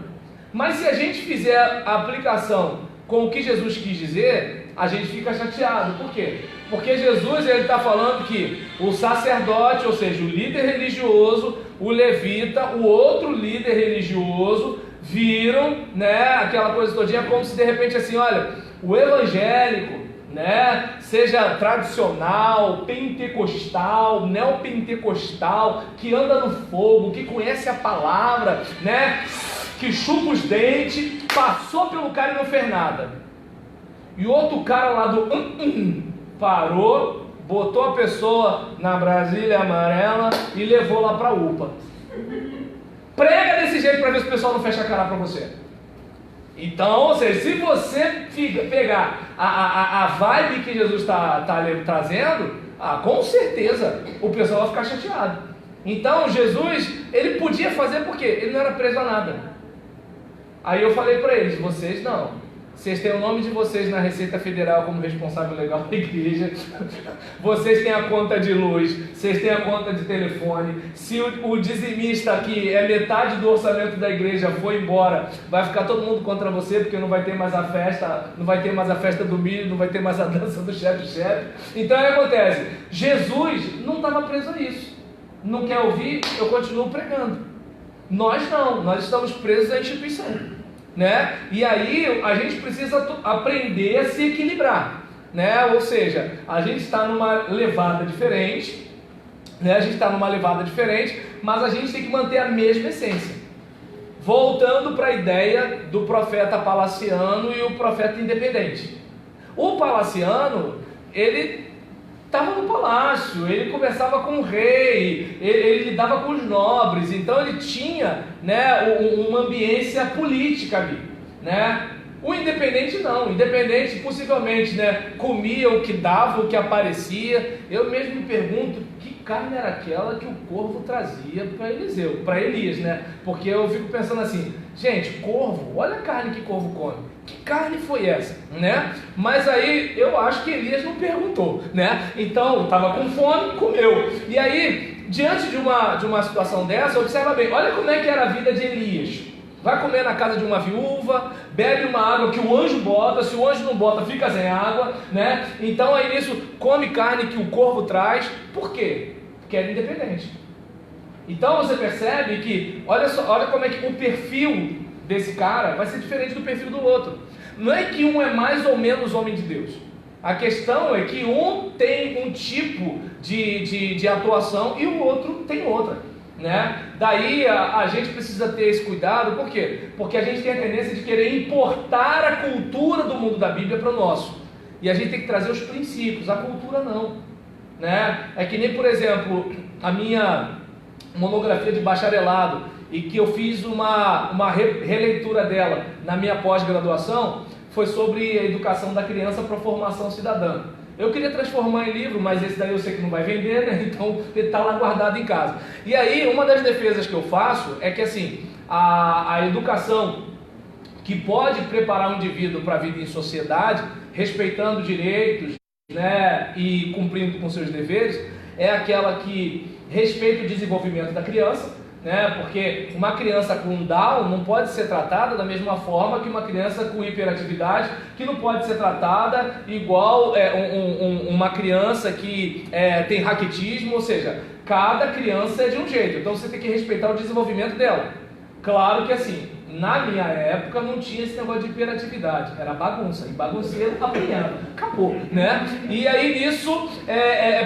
S1: Mas se a gente fizer a aplicação com o que Jesus quis dizer, a gente fica chateado. Por quê? Porque Jesus está falando que o sacerdote, ou seja, o líder religioso, o levita, o outro líder religioso, viram, né, aquela coisa todinha, como se de repente assim, olha, o evangélico, né, seja tradicional, pentecostal, neopentecostal, que anda no fogo, que conhece a palavra, né, que chupa os dentes, passou pelo cara e não fez nada. E outro cara lá do parou, botou a pessoa na Brasília amarela e levou lá para a UPA. Prega desse jeito para ver se o pessoal não fecha a cara para você. Então, ou seja, se você pegar a vibe que Jesus está trazendo, com certeza o pessoal vai ficar chateado. Então, Jesus, ele podia fazer porque ele não era preso a nada. Aí eu falei para eles, vocês não. Vocês têm o nome de vocês na Receita Federal como responsável legal da igreja. Vocês têm a conta de luz, vocês têm a conta de telefone. Se o dizimista aqui é metade do orçamento da igreja, foi embora, vai ficar todo mundo contra você, porque não vai ter mais a festa, não vai ter mais a festa do milho, não vai ter mais a dança do chefe. Então o que acontece? Jesus não estava preso a isso. Não quer ouvir? Eu continuo pregando. Nós não, nós estamos presos à instituição. Né? E aí a gente precisa aprender a se equilibrar, né? Ou seja, a gente está numa levada diferente, né? Mas a gente tem que manter a mesma essência. Voltando para a ideia do profeta palaciano e o profeta independente. O palaciano, ele estava no palácio, ele conversava com o rei, ele lidava com os nobres, então ele tinha, né, uma ambiência política ali, né? O independente não, o independente possivelmente, né, comia o que dava, o que aparecia. Eu mesmo me pergunto que carne era aquela que o corvo trazia para Elias, né? Porque eu fico pensando assim, gente, corvo, olha a carne que corvo come. Que carne foi essa, né? Mas aí eu acho que Elias não perguntou, né? Então, estava com fome, comeu. E aí, diante de uma situação dessa, observa bem, olha como é que era a vida de Elias. vai comer na casa de uma viúva, bebe uma água que o anjo bota, se o anjo não bota, fica sem água, né? Então aí nisso, come carne que o corvo traz. Por quê? Porque era independente. Então você percebe que, olha como é que o perfil desse cara vai ser diferente do perfil do outro. Não é que um é mais ou menos homem de Deus. A questão é que um tem um tipo de atuação e o outro tem outra, né? Daí a gente precisa ter esse cuidado. Por quê? Porque a gente tem a tendência de querer importar a cultura do mundo da Bíblia para o nosso. E a gente tem que trazer os princípios, a cultura não, né? É que nem, por exemplo, a minha monografia de bacharelado, e que eu fiz uma releitura dela na minha pós-graduação, foi sobre a educação da criança para a formação cidadã. Eu queria transformar em livro, mas esse daí eu sei que não vai vender, né? Então ele está lá guardado em casa. E aí, uma das defesas que eu faço é que assim, a educação que pode preparar o indivíduo para a vida em sociedade, respeitando direitos, né, e cumprindo com seus deveres, é aquela que respeita o desenvolvimento da criança, né? Porque uma criança com Down não pode ser tratada da mesma forma que uma criança com hiperatividade, que não pode ser tratada igual uma criança que tem raquitismo. Ou seja, cada criança é de um jeito, então você tem que respeitar o desenvolvimento dela. Claro que assim, na minha época não tinha esse negócio de hiperatividade, era bagunça, e bagunceiro apanhando, acabou, né? E aí nisso,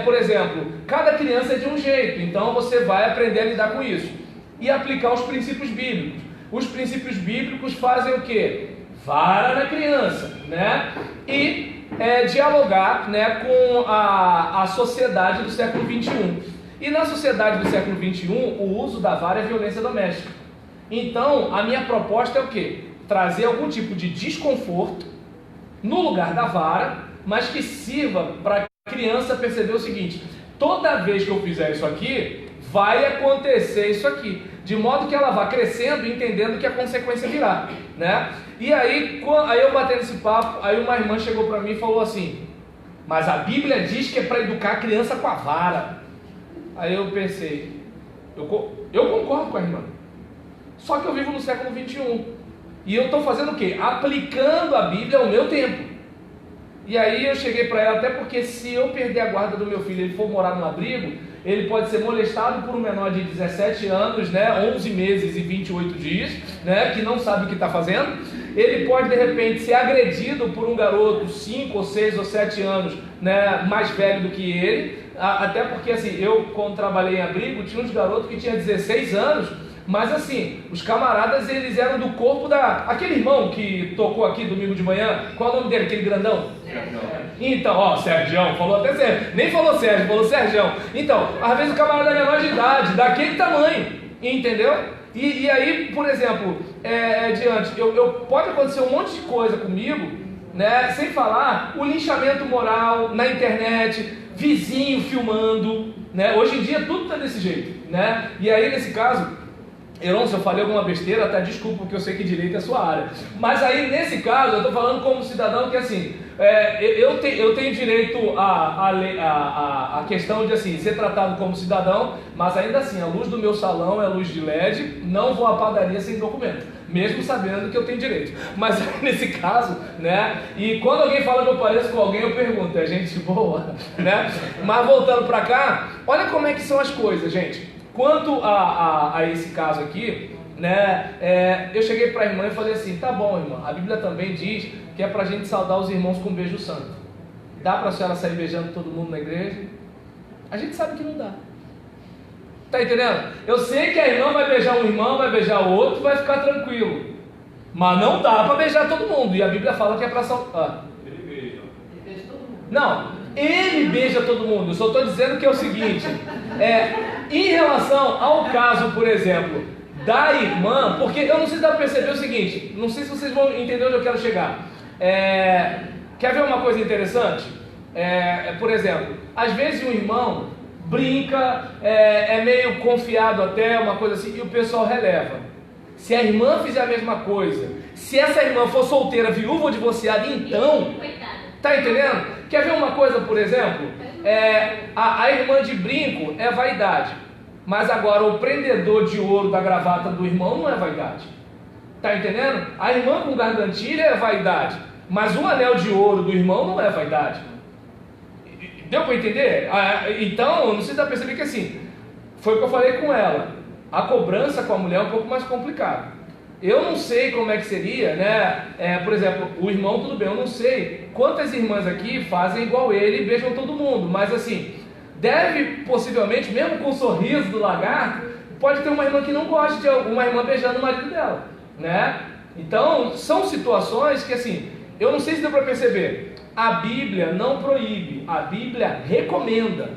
S1: por exemplo, cada criança é de um jeito, então você vai aprender a lidar com isso e aplicar os princípios bíblicos. Os princípios bíblicos fazem o quê? Vara na criança, né? E dialogar, né, com a sociedade do século XXI. E na sociedade do século XXI, o uso da vara é violência doméstica. Então, a minha proposta é o quê? Trazer algum tipo de desconforto no lugar da vara, mas que sirva para a criança perceber o seguinte: toda vez que eu fizer isso aqui, vai acontecer isso aqui. De modo que ela vá crescendo, entendendo que a consequência virá, né? E aí eu batendo esse papo, aí uma irmã chegou para mim e falou assim: mas a Bíblia diz que é para educar a criança com a vara. Aí eu pensei, eu concordo com a irmã. Só que eu vivo no século XXI. E eu estou fazendo o quê? Aplicando a Bíblia ao meu tempo. E aí eu cheguei para ela, até porque se eu perder a guarda do meu filho e ele for morar num abrigo, ele pode ser molestado por um menor de 17 anos, né, 11 meses e 28 dias, né, que não sabe o que está fazendo. Ele pode de repente ser agredido por um garoto 5 ou 6 ou 7 anos, né, mais velho do que ele. Até porque assim, eu quando trabalhei em abrigo, tinha uns garotos que tinham 16 anos, mas assim, os camaradas, eles eram do corpo aquele irmão que tocou aqui domingo de manhã. Qual é o nome dele, aquele grandão? Então, ó, Sergião, falou até Sérgio, nem falou Sérgio, falou Sergião. Então, às vezes o camarada é menor de idade, daquele tamanho, entendeu? E aí, por exemplo, pode acontecer um monte de coisa comigo, né? Sem falar o linchamento moral na internet, vizinho filmando, né? Hoje em dia tudo tá desse jeito, né? E aí nesse caso, Heron, se eu falei alguma besteira, até desculpa, porque eu sei que direito é a sua área. Mas aí, nesse caso, eu estou falando como cidadão que, assim, eu tenho direito à questão de, assim, ser tratado como cidadão, mas ainda assim, a luz do meu salão é luz de LED, não vou à padaria sem documento, mesmo sabendo que eu tenho direito. Mas nesse caso, né, e quando alguém fala que eu pareço com alguém, eu pergunto, é gente boa, né? Mas voltando para cá, olha como é que são as coisas, gente. Quanto a esse caso aqui, né, eu cheguei para a irmã e falei assim: tá bom, irmã, a Bíblia também diz que é para a gente saudar os irmãos com um beijo santo. Dá para a senhora sair beijando todo mundo na igreja? A gente sabe que não dá. Tá entendendo? Eu sei que a irmã vai beijar um irmão, vai beijar o outro, vai ficar tranquilo. Mas não dá para beijar todo mundo. E a Bíblia fala que é para saudar.
S3: Ele beija.
S2: Ele beija todo mundo.
S1: Não, ele beija todo mundo. Eu só estou dizendo que é o seguinte: em relação ao caso, por exemplo, da irmã, porque eu não sei se dá para perceber o seguinte, não sei se vocês vão entender onde eu quero chegar. Quer ver uma coisa interessante? Por exemplo, às vezes um irmão brinca, é meio confiado até, uma coisa assim, e o pessoal releva. Se a irmã fizer a mesma coisa, se essa irmã for solteira, viúva ou divorciada, então... Tá entendendo? Quer ver uma coisa, por exemplo? A irmã de brinco é vaidade, mas agora o prendedor de ouro da gravata do irmão não é vaidade. Tá entendendo? A irmã com gargantilha é vaidade, mas o anel de ouro do irmão não é vaidade. Deu para entender? Então, não sei se dá para perceber que assim, foi o que eu falei com ela. A cobrança com a mulher é um pouco mais complicada. Eu não sei como é que seria, né? Por exemplo, o irmão, tudo bem, eu não sei quantas irmãs aqui fazem igual ele e beijam todo mundo, mas assim, deve possivelmente, mesmo com o sorriso do lagarto, pode ter uma irmã que não goste de uma irmã beijando o marido dela, né? Então, são situações que assim, eu não sei se deu para perceber, a Bíblia não proíbe, a Bíblia recomenda.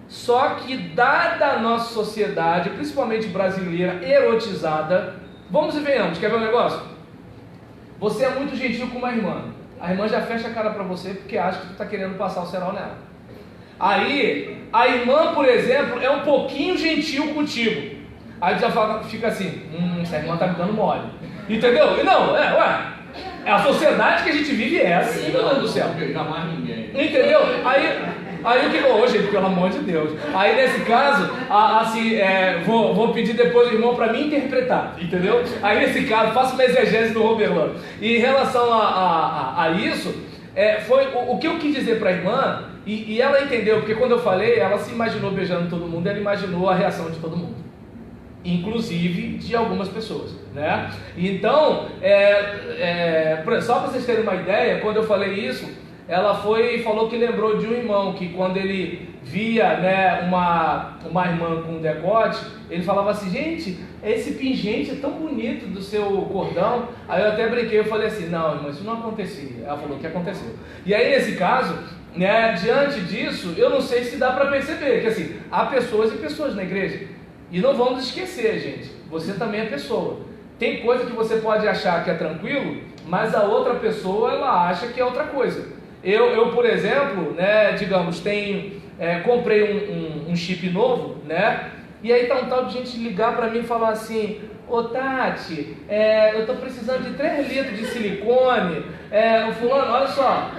S1: Só que dada a nossa sociedade, principalmente brasileira, erotizada, vamos e venhamos, quer ver um negócio? Você é muito gentil com uma irmã, a irmã já fecha a cara para você porque acha que tu está querendo passar o cerol nela. Aí, a irmã, por exemplo, é um pouquinho gentil contigo. Aí já fica assim, essa irmã tá me dando mole. Entendeu? Não, é a sociedade que a gente vive é assim, meu Deus do céu.
S4: Jamais ninguém.
S1: Entendeu? Aí o que hoje, gente, pelo amor de Deus. Aí nesse caso, assim, vou pedir depois ao irmão para me interpretar, entendeu? Aí nesse caso, faço uma exegese do Roberlan. E em relação a isso, foi o que eu quis dizer para a irmã, e ela entendeu, porque quando eu falei, ela se imaginou beijando todo mundo, ela imaginou a reação de todo mundo, inclusive de algumas pessoas, né? Então, só para vocês terem uma ideia, quando eu falei isso, ela foi e falou que lembrou de um irmão que quando ele via, né, uma irmã com decote, ele falava assim, gente, esse pingente é tão bonito do seu cordão. Aí eu até brinquei, eu falei assim, não, irmã, isso não acontecia. Ela falou que aconteceu. E aí nesse caso, né, diante disso, eu não sei se dá para perceber que assim, há pessoas e pessoas na igreja. E não vamos esquecer, gente, você também é pessoa. Tem coisa que você pode achar que é tranquilo, mas a outra pessoa, ela acha que é outra coisa. Eu por exemplo, né, digamos, comprei um chip novo, né, e aí tá um tal de gente ligar para mim e falar assim, ô Tati, eu tô precisando de 3 litros de silicone, fulano, olha só,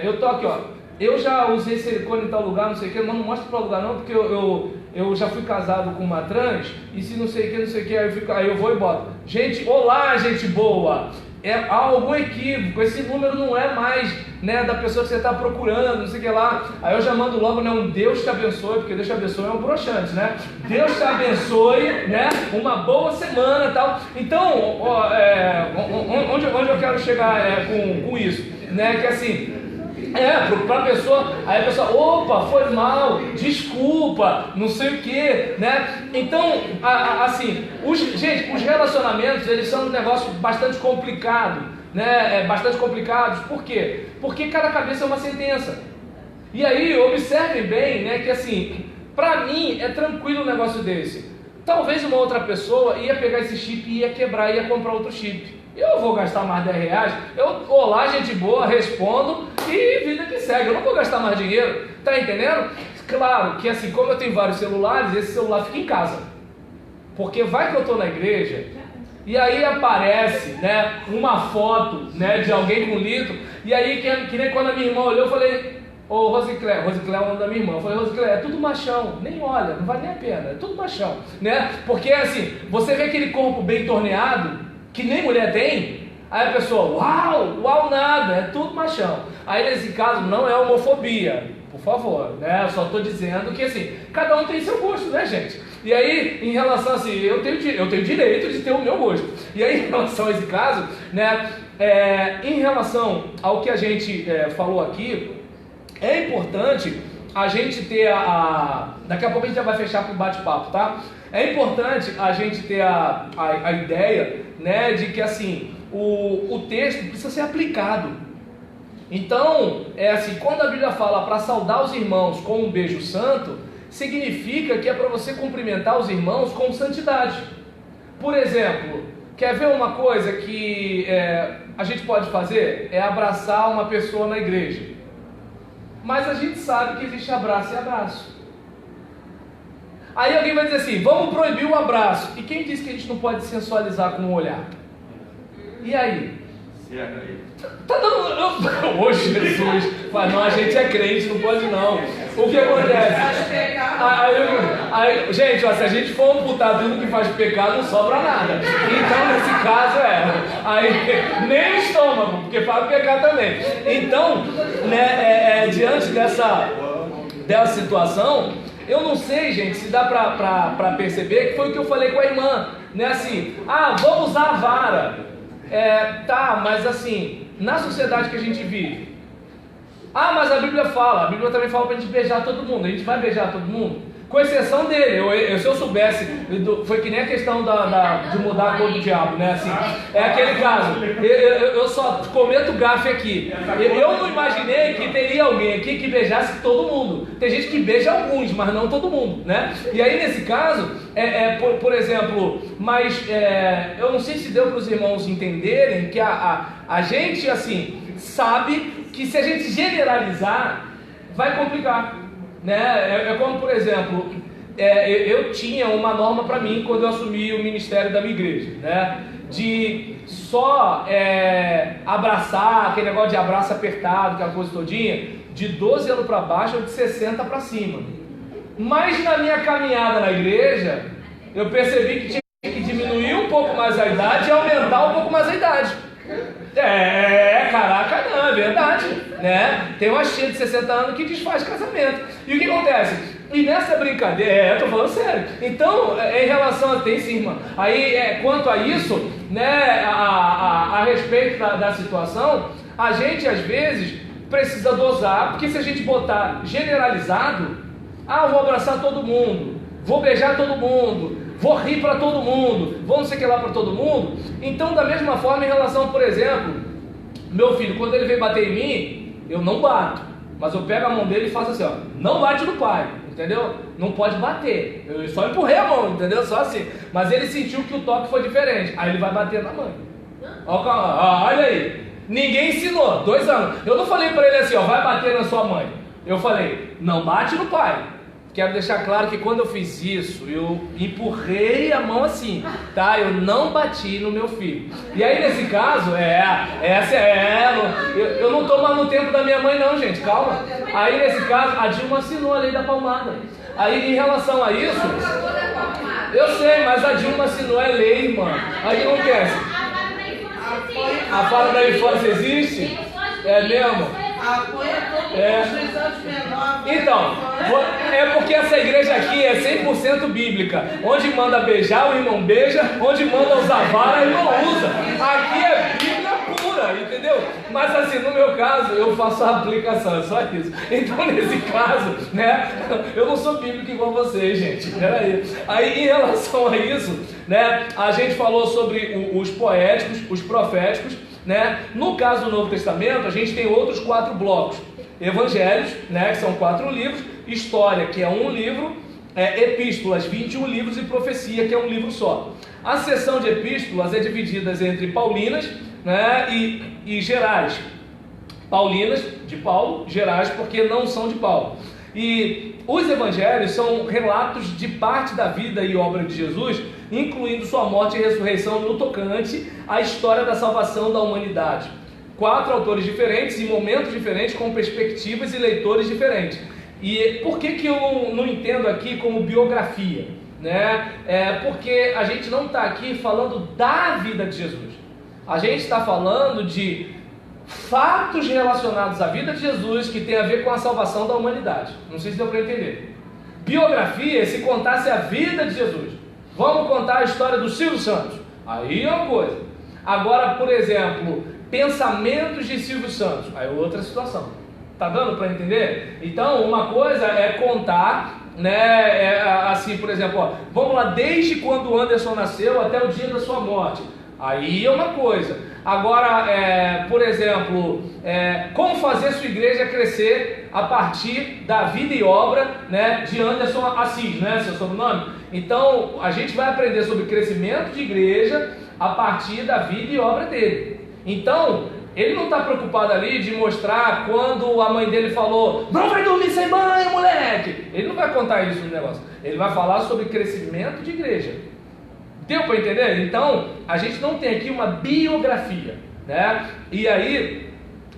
S1: eu tô aqui, ó, eu já usei silicone em tal lugar, não sei o que, mas não mostra para lugar não, porque eu já fui casado com uma trans, e se não sei o que, aí eu vou e boto, gente, olá gente boa, há algum equívoco, esse número não é mais, né, da pessoa que você está procurando, não sei o que lá. Aí eu já mando logo, né, um Deus te abençoe, porque Deus te abençoe é um broxante, né? Deus te abençoe, né? Uma boa semana e tal. Então, onde eu quero chegar com isso, né? Que assim, para a pessoa, aí a pessoa, opa, foi mal, desculpa, não sei o que, né? Então, assim, gente, os relacionamentos, eles são um negócio bastante complicado, né? Bastante complicados, por quê? Porque cada cabeça é uma sentença. E aí, observem bem, né, que assim, para mim é tranquilo um negócio desse. Talvez uma outra pessoa ia pegar esse chip e ia quebrar, ia comprar outro chip. Eu vou gastar mais 10 reais, olá gente boa, respondo e vida que segue, eu não vou gastar mais dinheiro, tá entendendo? Claro que assim, como eu tenho vários celulares, esse celular fica em casa, porque vai que eu estou na igreja, e aí aparece, né, uma foto, né, de alguém com litro, e aí que nem quando a minha irmã olhou, eu falei, ô Rosiclé é o nome da minha irmã, eu falei, Rosiclé, é tudo machão, nem olha, não vale nem a pena, é tudo machão, né, porque assim, você vê aquele corpo bem torneado, que nem mulher tem, aí a pessoa, uau nada, é tudo machão. Aí nesse caso não é homofobia, por favor, né? Eu só estou dizendo que assim, cada um tem seu gosto, né, gente? E aí, em relação assim, eu tenho direito de ter o meu gosto. E aí, em relação a esse caso, né, em relação ao que a gente falou aqui, é importante a gente ter daqui a pouco a gente já vai fechar para o bate-papo, tá? É importante a gente ter a ideia, né, de que assim, o texto precisa ser aplicado. Então, assim, quando a Bíblia fala para saudar os irmãos com um beijo santo, significa que é para você cumprimentar os irmãos com santidade. Por exemplo, quer ver uma coisa que a gente pode fazer? É abraçar uma pessoa na igreja. Mas a gente sabe que existe abraço e abraço. Aí alguém vai dizer assim, vamos proibir o abraço. E quem disse que a gente não pode sensualizar com o olhar? E aí? Tá dando... Ô Jesus, fala, não, a gente é crente, não pode não. O que acontece? Gente, ó, se a gente for amputar tudo que faz pecado, não sobra nada. Então, nesse caso, aí nem o estômago, porque faz pecar também. Então, né, diante dessa situação, eu não sei, gente, se dá pra perceber que foi o que eu falei com a irmã, né? Assim, vamos usar a vara. Tá, mas assim, na sociedade que a gente vive, mas a Bíblia também fala pra gente beijar todo mundo. A gente vai beijar todo mundo? Com exceção dele, se eu soubesse, foi que nem a questão de mudar a cor do diabo, né? Assim, é aquele caso, eu só cometo gafe aqui. Eu não imaginei que teria alguém aqui que beijasse todo mundo. Tem gente que beija alguns, mas não todo mundo, né? E aí nesse caso, por exemplo, mas eu não sei se deu para os irmãos entenderem que a gente, assim, sabe que se a gente generalizar, vai complicar. Né? É como, por exemplo, eu tinha uma norma para mim quando eu assumi o ministério da minha igreja, né? De só abraçar, aquele negócio de abraço apertado, aquela coisa todinha, de 12 anos para baixo ou de 60 para cima. Mas na minha caminhada na igreja, eu percebi que tinha que diminuir um pouco mais a idade e aumentar um pouco mais a idade. Caraca, não, é verdade, né? Tem uma tia de 60 anos que desfaz casamento. E o que acontece? E nessa brincadeira, eu tô falando sério. Então, em relação a tem sim, irmã. Aí, quanto a isso, né, a respeito da situação, a gente às vezes precisa dosar, porque se a gente botar generalizado, eu vou abraçar todo mundo, vou beijar todo mundo, vou rir para todo mundo, vou não sei o que lá para todo mundo. Então, da mesma forma, em relação, por exemplo, meu filho, quando ele vem bater em mim, eu não bato, mas eu pego a mão dele e faço assim, ó, não bate no pai, entendeu? Não pode bater, eu só empurrei a mão, entendeu? Só assim, mas ele sentiu que o toque foi diferente, aí ele vai bater na mãe. Olha aí, ninguém ensinou, 2 anos, eu não falei para ele assim, ó, vai bater na sua mãe, eu falei, não bate no pai. Quero deixar claro que quando eu fiz isso, eu empurrei a mão assim, tá? Eu não bati no meu filho. E aí nesse caso, eu não tô mais no tempo da minha mãe não, gente, calma. Aí nesse caso, a Dilma assinou a lei da palmada. Aí em relação a isso, eu sei, mas a Dilma assinou, é lei, mano. Aí não quer. A fala da infância existe? É mesmo? Então, é porque essa igreja aqui é 100% bíblica. Onde manda beijar, o irmão beija. Onde manda usar vara, o irmão usa. Aqui é Bíblia pura, entendeu? Mas assim, no meu caso, eu faço a aplicação, é só isso. Então, nesse caso, né, eu não sou bíblico igual vocês, gente. Peraí. Aí, em relação a isso, né, a gente falou sobre os poéticos, os proféticos, né? No caso do Novo Testamento, a gente tem outros 4 blocos: Evangelhos, né, que são 4 livros, História, que é 1 livro, Epístolas, 21 livros, e Profecia, que é 1 livro só. A seção de Epístolas é dividida entre Paulinas, né, e Gerais. Paulinas, de Paulo; Gerais, porque não são de Paulo. E os Evangelhos são relatos de parte da vida e obra de Jesus, incluindo sua morte e ressurreição no tocante à história da salvação da humanidade. 4 autores diferentes, em momentos diferentes, com perspectivas e leitores diferentes. E por que eu não entendo aqui como biografia? Né? Porque a gente não está aqui falando da vida de Jesus. A gente está falando de fatos relacionados à vida de Jesus que tem a ver com a salvação da humanidade. Não sei se deu para entender. Biografia é se contasse a vida de Jesus. Vamos contar a história do Silvio Santos. Aí é uma coisa. Agora, por exemplo, pensamentos de Silvio Santos. Aí é outra situação. Tá dando para entender? Então, uma coisa é contar, né? Assim, por exemplo, ó, vamos lá, desde quando o Anderson nasceu até o dia da sua morte. Aí é uma coisa. Agora, por exemplo, como fazer sua igreja crescer a partir da vida e obra, né, de Anderson Assis, né, seu sobrenome? Então, a gente vai aprender sobre crescimento de igreja a partir da vida e obra dele. Então, ele não está preocupado ali de mostrar quando a mãe dele falou: não vai dormir sem banho, moleque. Ele não vai contar isso no negócio. Ele vai falar sobre crescimento de igreja. Deu para entender? Então, a gente não tem aqui uma biografia, né? E aí,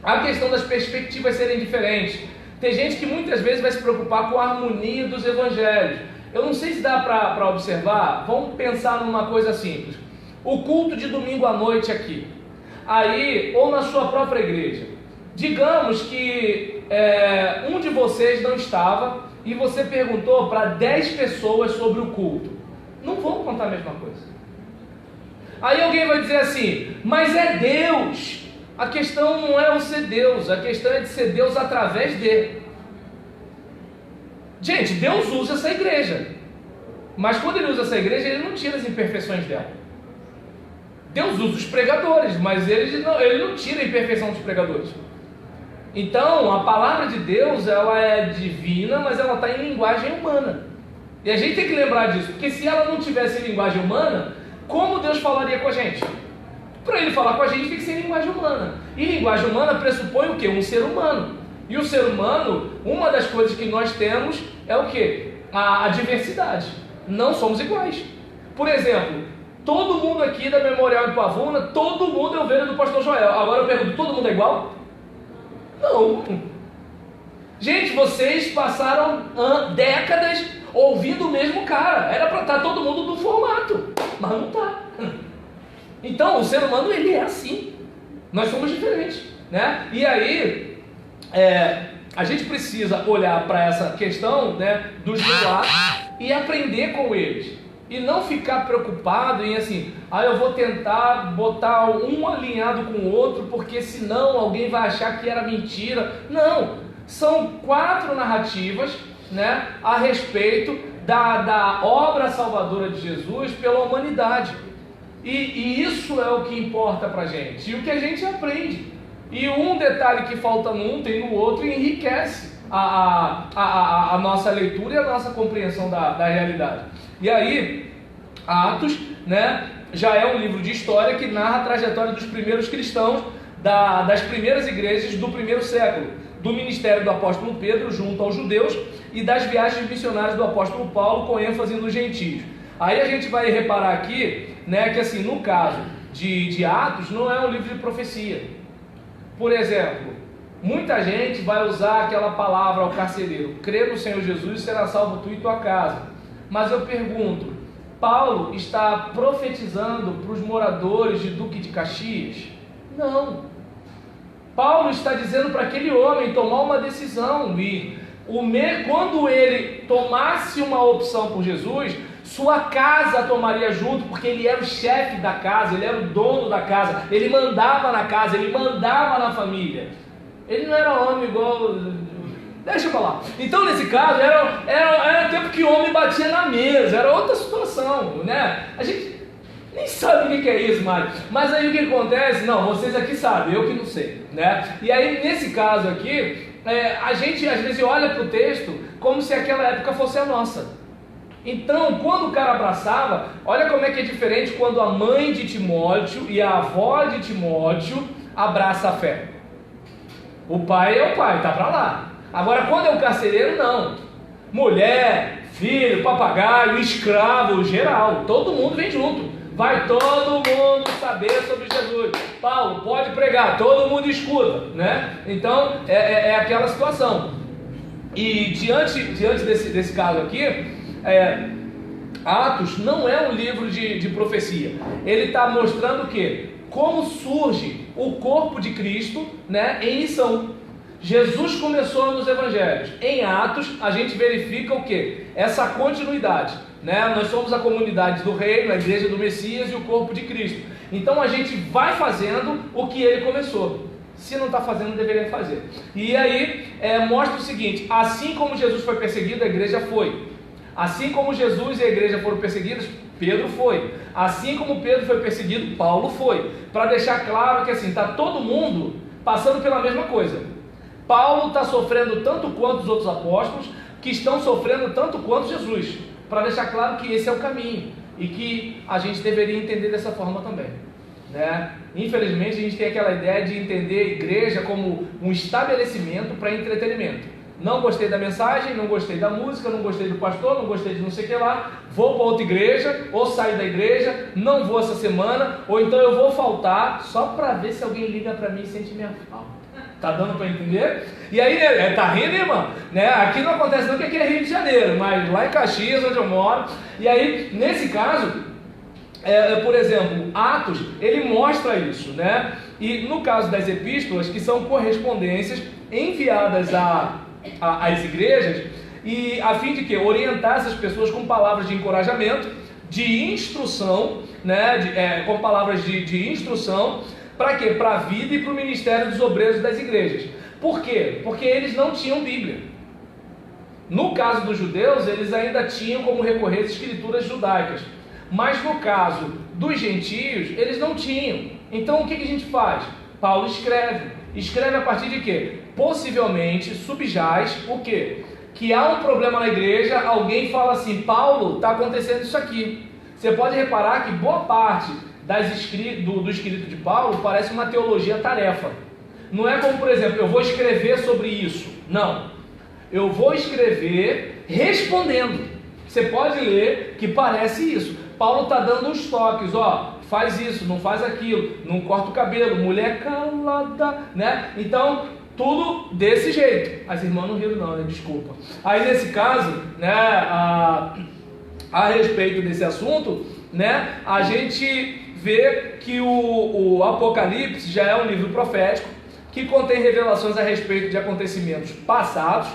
S1: a questão das perspectivas serem diferentes. Tem gente que muitas vezes vai se preocupar com a harmonia dos evangelhos. Eu não sei se dá para observar. Vamos pensar numa coisa simples. O culto de domingo à noite aqui, aí, ou na sua própria igreja. Digamos que um de vocês não estava e você perguntou para 10 pessoas sobre o culto. Não vão contar a mesma coisa. Aí alguém vai dizer assim, mas é Deus. A questão não é o ser Deus, a questão é de ser Deus através dele. Gente, Deus usa essa igreja, mas quando ele usa essa igreja, ele não tira as imperfeições dela. Deus usa os pregadores, mas ele não tira a imperfeição dos pregadores. Então, a palavra de Deus, ela é divina, mas ela está em linguagem humana. E a gente tem que lembrar disso, porque se ela não tivesse em linguagem humana, como Deus falaria com a gente? Para ele falar com a gente tem que ser em linguagem humana. E linguagem humana pressupõe o quê? Um ser humano. E o ser humano, uma das coisas que nós temos é o quê? A diversidade. Não somos iguais. Por exemplo, todo mundo aqui da Memorial em Pavuna, todo mundo é ovelha do pastor Joel. Agora eu pergunto, todo mundo é igual? Não. Gente, vocês passaram décadas ouvindo o mesmo cara. Era para estar todo mundo no formato, mas não está. Então, o ser humano, ele é assim. Nós somos diferentes, né? E aí, a gente precisa olhar para essa questão, né, dos relatos e aprender com eles. E não ficar preocupado em assim, eu vou tentar botar um alinhado com o outro, porque senão alguém vai achar que era mentira. Não, são 4 narrativas, né, a respeito da obra salvadora de Jesus pela humanidade. E isso é o que importa pra gente, e o que a gente aprende. E um detalhe que falta num, tem no outro, e enriquece a nossa leitura e a nossa compreensão da realidade. E aí, Atos, né, já é um livro de história que narra a trajetória dos primeiros cristãos, das primeiras igrejas do primeiro século, do ministério do apóstolo Pedro junto aos judeus e das viagens missionárias do apóstolo Paulo com ênfase nos gentios. Aí a gente vai reparar aqui, né, que assim, no caso de Atos, não é um livro de profecia. Por exemplo, muita gente vai usar aquela palavra ao carcereiro, crê no Senhor Jesus e será salvo tu e tua casa. Mas eu pergunto, Paulo está profetizando para os moradores de Duque de Caxias? Não. Paulo está dizendo para aquele homem tomar uma decisão, e quando ele tomasse uma opção por Jesus, sua casa tomaria junto, porque ele era o chefe da casa, ele era o dono da casa, ele mandava na casa, ele mandava na família. Ele não era homem igual... Deixa eu falar. Então, nesse caso, era tempo que o homem batia na mesa, era outra situação, né? A gente nem sabe o que é isso, Mário. Mas aí o que acontece? Não, vocês aqui sabem, eu que não sei, né? E aí, nesse caso aqui, a gente às vezes olha para o texto como se aquela época fosse a nossa. Então, quando o cara abraçava, olha como é que é diferente quando a mãe de Timóteo e a avó de Timóteo abraça a fé. O pai é o pai, tá para lá. Agora, quando é o carcereiro, não. Mulher, filho, papagaio, escravo, geral, todo mundo vem junto. Vai todo mundo saber sobre Jesus. Paulo, pode pregar, todo mundo escuta, né? Então, é aquela situação. E diante desse caso aqui, Atos não é um livro de profecia. Ele está mostrando o quê? Como surge o corpo de Cristo, né, em missão. Jesus começou nos evangelhos. Em Atos, a gente verifica o quê? Essa continuidade, né? Nós somos a comunidade do reino, a igreja do Messias e o corpo de Cristo. Então a gente vai fazendo o que ele começou. Se não está fazendo, deveria fazer. E aí mostra o seguinte: assim como Jesus foi perseguido, a igreja foi. Assim como Jesus e a igreja foram perseguidos, Pedro foi. Assim como Pedro foi perseguido, Paulo foi. Para deixar claro que assim, está todo mundo passando pela mesma coisa. Paulo está sofrendo tanto quanto os outros apóstolos, que estão sofrendo tanto quanto Jesus. Para deixar claro que esse é o caminho. E que a gente deveria entender dessa forma também, né? Infelizmente a gente tem aquela ideia de entender a igreja como um estabelecimento para entretenimento. Não gostei da mensagem, não gostei da música, não gostei do pastor, não gostei de não sei o que lá, vou para outra igreja, ou saio da igreja, não vou essa semana, ou então eu vou faltar só para ver se alguém liga para mim e sente minha falta. Tá dando para entender? E aí, tá rindo, irmão? Né? Aqui não acontece não, que aqui é Rio de Janeiro, mas lá em Caxias, onde eu moro, e aí, nesse caso, por exemplo, Atos, ele mostra isso, né? E no caso das epístolas, que são correspondências enviadas às igrejas, e a fim de que orientar essas pessoas com palavras de encorajamento, de instrução, né? Com palavras de instrução, para quê? Para a vida e para o ministério dos obreiros das igrejas. Por quê? Porque eles não tinham Bíblia. No caso dos judeus, eles ainda tinham como recorrer às escrituras judaicas. Mas no caso dos gentios, eles não tinham. Então o que a gente faz? Paulo escreve. Escreve a partir de quê? Possivelmente subjaz o quê? Que há um problema na igreja, alguém fala assim, Paulo, está acontecendo isso aqui. Você pode reparar que boa parte do escrito de Paulo parece uma teologia tarefa. Não é como, por exemplo, eu vou escrever sobre isso. Não. Eu vou escrever respondendo. Você pode ler que parece isso. Paulo está dando uns toques, ó, faz isso, não faz aquilo, não corta o cabelo, mulher calada, né? Então, tudo desse jeito. As irmãs não riram não, né? Desculpa. Aí nesse caso, né, a respeito desse assunto, né, a gente vê que o Apocalipse já é um livro profético, que contém revelações a respeito de acontecimentos passados,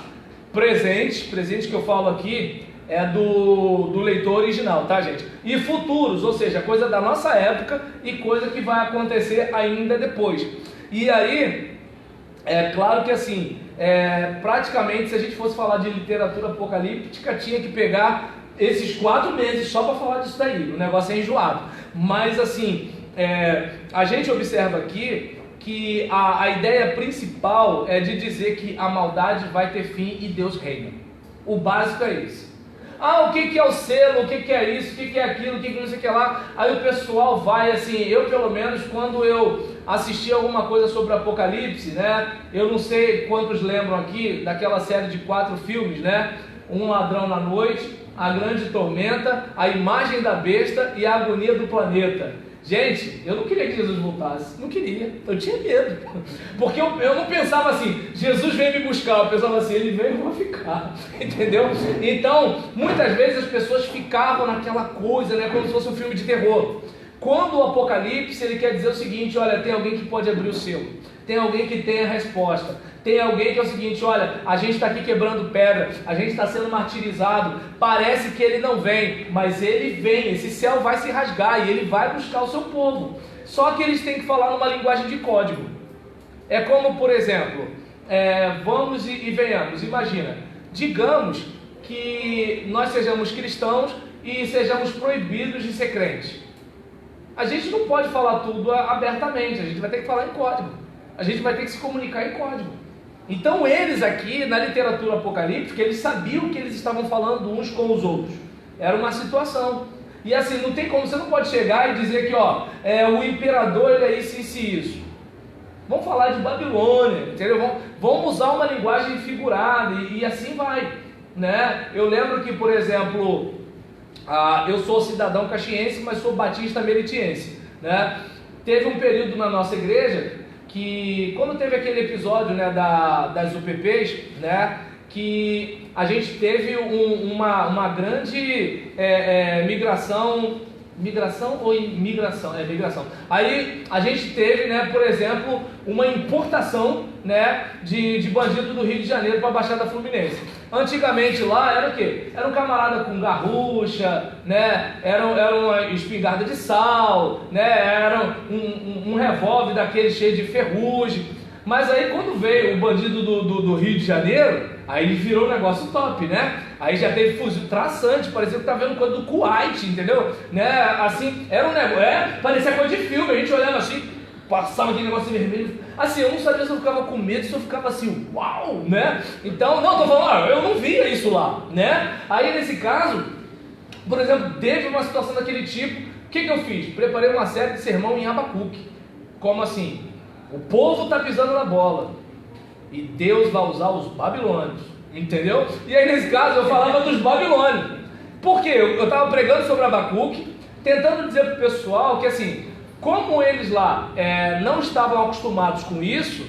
S1: presente que eu falo aqui, é do leitor original, tá, gente? E futuros, ou seja, coisa da nossa época e coisa que vai acontecer ainda depois. E aí, é claro que assim, praticamente se a gente fosse falar de literatura apocalíptica, tinha que pegar esses 4 meses só para falar disso daí, o negócio é enjoado. Mas assim, a gente observa aqui que a ideia principal é de dizer que a maldade vai ter fim e Deus reina. O básico é isso. O que é o selo, o que é isso, o que é aquilo, o que não sei o que lá. Aí o pessoal vai assim, eu pelo menos quando eu assisti alguma coisa sobre Apocalipse, né? Eu não sei quantos lembram aqui daquela série de 4 filmes, né? Um Ladrão na Noite, A Grande Tormenta, A Imagem da Besta e A Agonia do Planeta. Gente, eu não queria que Jesus voltasse, não queria, eu tinha medo, porque eu não pensava assim, Jesus veio me buscar, eu pensava assim, ele veio e eu vou ficar, entendeu? Então, muitas vezes as pessoas ficavam naquela coisa, né, como se fosse um filme de terror. Quando o Apocalipse, ele quer dizer o seguinte, olha, tem alguém que pode abrir o selo, tem alguém que tem a resposta, tem alguém que é o seguinte, olha, a gente está aqui quebrando pedra, a gente está sendo martirizado, parece que ele não vem, mas ele vem, esse céu vai se rasgar e ele vai buscar o seu povo. Só que eles têm que falar numa linguagem de código. É como, por exemplo, vamos e venhamos, imagina, digamos que nós sejamos cristãos e sejamos proibidos de ser crentes. A gente não pode falar tudo abertamente, a gente vai ter que falar em código, a gente vai ter que se comunicar em código. Então eles aqui, na literatura apocalíptica, eles sabiam o que eles estavam falando uns com os outros. Era uma situação. E assim, não tem como, você não pode chegar e dizer que o imperador ele é isso e isso. Vamos falar de Babilônia, entendeu? Vamos usar uma linguagem figurada e assim vai, né? Eu lembro que, por exemplo, eu sou cidadão caxiense, mas sou batista meritiense, né? Teve um período na nossa igreja que, quando teve aquele episódio, né, das UPPs, né, que a gente teve uma grande migração ou imigração? Migração. Aí a gente teve, né, por exemplo, uma importação, né, de bandido do Rio de Janeiro para a Baixada Fluminense. Antigamente lá era o quê? Era um camarada com garrucha, né? Era uma espingarda de sal, né? Era um revólver daquele cheio de ferrugem. Mas aí quando veio o bandido do Rio de Janeiro, aí virou um negócio top, né? Aí já teve fuzil traçante, parecia que tá vendo coisa do Kuwait, entendeu? Né? Assim, era um negócio, parecia coisa de filme, a gente olhava assim, passava aquele negócio vermelho. Assim, eu não sabia se eu ficava com medo, se eu ficava assim, uau, né? Então, não, tô falando, eu não via isso lá, né? Aí nesse caso, por exemplo, teve uma situação daquele tipo, o que eu fiz? Preparei uma série de sermão em Abacuque. Como assim? O povo está pisando na bola. e Deus vai usar os babilônios, entendeu? E aí nesse caso eu falava dos babilônios. Por quê? Eu estava pregando sobre Abacuque, tentando dizer para o pessoal que assim, como eles lá não estavam acostumados com isso,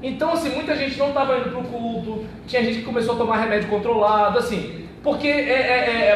S1: então assim, muita gente não estava indo para o culto, tinha gente que começou a tomar remédio controlado, assim, porque,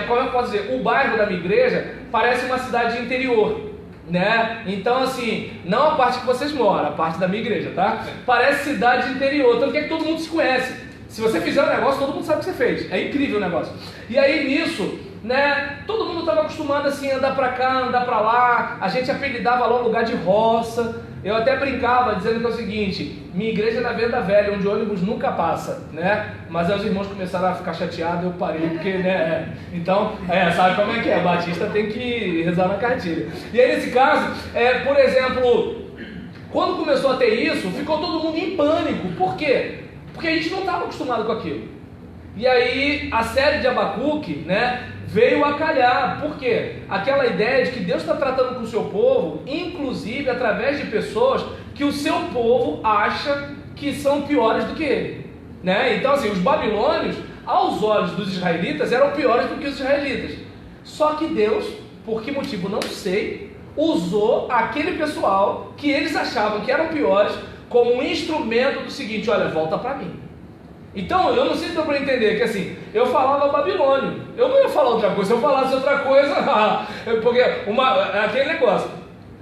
S1: como eu posso dizer, o bairro da minha igreja parece uma cidade interior, né? Então assim, não a parte que vocês moram, a parte da minha igreja, tá? Parece cidade interior, tanto que todo mundo se conhece. Se você fizer um negócio, todo mundo sabe o que você fez. É incrível o negócio. E aí nisso, né, todo mundo estava acostumado assim, andar para cá, andar para lá. A gente apelidava lá um lugar de roça. Eu até brincava dizendo que é o seguinte: minha igreja é na Venda Velha, onde o ônibus nunca passa, né? Mas aí os irmãos começaram a ficar chateados, eu parei, porque, né? Então, sabe como é que é? Batista tem que rezar na cartilha. E aí nesse caso, por exemplo, quando começou a ter isso, ficou todo mundo em pânico. Por quê? Porque a gente não estava acostumado com aquilo. E aí a série de Abacuque, né, veio a calhar. Por quê? Aquela ideia de que Deus está tratando com o seu povo, inclusive através de pessoas que o seu povo acha que são piores do que ele, né? Então assim, os babilônios, aos olhos dos israelitas, eram piores do que os israelitas. Só que Deus, por que motivo não sei, usou aquele pessoal que eles achavam que eram piores como um instrumento do seguinte: olha, volta para mim. Então, eu não sei se deu para entender que assim, eu falava babilônio, eu não ia falar outra coisa. Se eu falasse outra coisa, porque aquele negócio,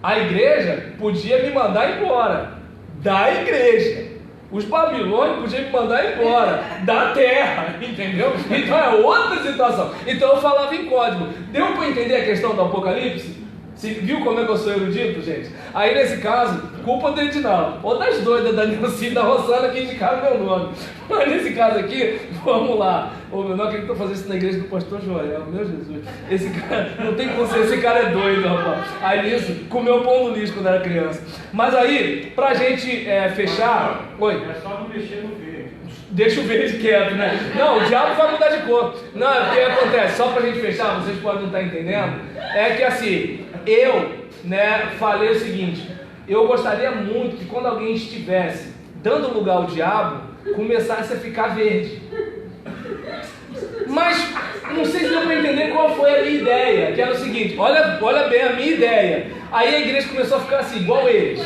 S1: a igreja podia me mandar embora da igreja, os babilônios podiam me mandar embora da terra, entendeu? Então é outra situação. Então eu falava em código. Deu para entender a questão do Apocalipse? Você viu como é que eu sou erudito, gente? Aí nesse caso, culpa do Edinaldo, ou das doidas da Nilce e da Rosana que indicaram meu nome. Mas nesse caso aqui, vamos lá. Eu não acredito que eu fazer isso na igreja do pastor Joel, meu Jesus. Esse cara, não tem consciência, esse cara é doido, rapaz. Aí nisso, comeu pão no lixo quando era criança. Mas aí, pra gente fechar... Oi?
S3: É só não mexer no verde.
S1: Deixa o verde quieto, né? Não, o diabo vai mudar de cor. Não, é porque acontece, só pra gente fechar, vocês podem não estar entendendo, é que assim, eu, né, falei o seguinte: eu gostaria muito que quando alguém estivesse dando lugar ao diabo, começasse a ficar verde. Mas não sei se deu para entender qual foi a minha ideia, que era o seguinte: olha bem a minha ideia. Aí a igreja começou a ficar assim, igual eles.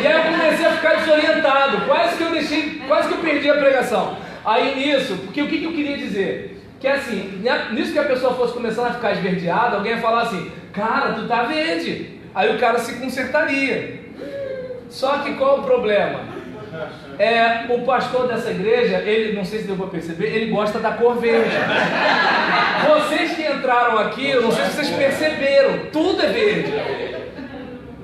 S1: E aí eu comecei a ficar desorientado, quase que eu perdi a pregação. Aí nisso, porque o que eu queria dizer? Que assim, nisso que a pessoa fosse começando a ficar esverdeada, alguém ia falar assim: cara, tu tá verde. Aí o cara se consertaria. Só que qual é o problema? O pastor dessa igreja, ele, não sei se deu para perceber, ele gosta da cor verde. Vocês que entraram aqui, eu não sei se vocês perceberam, tudo é verde.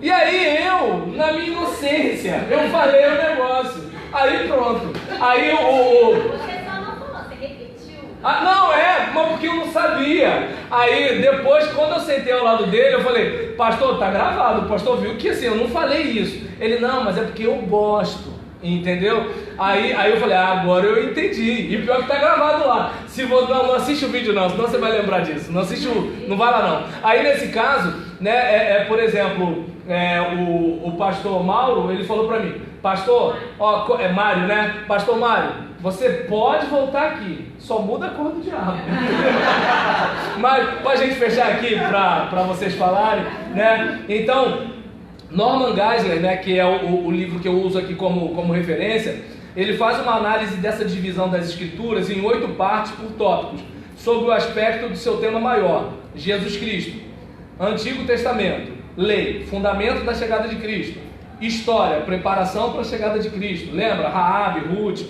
S1: E aí eu, na minha inocência, eu falei o negócio. Aí pronto. Aí
S2: Você só não falou, você repetiu.
S1: Mas porque eu não sabia. Aí depois, quando eu sentei ao lado dele, eu falei: pastor, tá gravado. O pastor viu que assim, eu não falei isso. Ele: não, mas é porque eu gosto. Entendeu? Aí eu falei: agora eu entendi. E pior que tá gravado lá. Se você não assiste o vídeo não, senão você vai lembrar disso. Não assiste não vai lá não. Aí nesse caso, né, por exemplo, o pastor Mauro, ele falou pra mim: pastor, é Mário, né? Pastor Mário, você pode voltar aqui, só muda a cor do diabo. Mas pra gente fechar aqui, pra vocês falarem, né? Então, Norman Geisler, né, que é o livro que eu uso aqui como referência, ele faz uma análise dessa divisão das escrituras em 8 partes por tópicos, sobre o aspecto do seu tema maior: Jesus Cristo, Antigo Testamento, lei, fundamento da chegada de Cristo; história, preparação para a chegada de Cristo, lembra? Raabe, Ruth,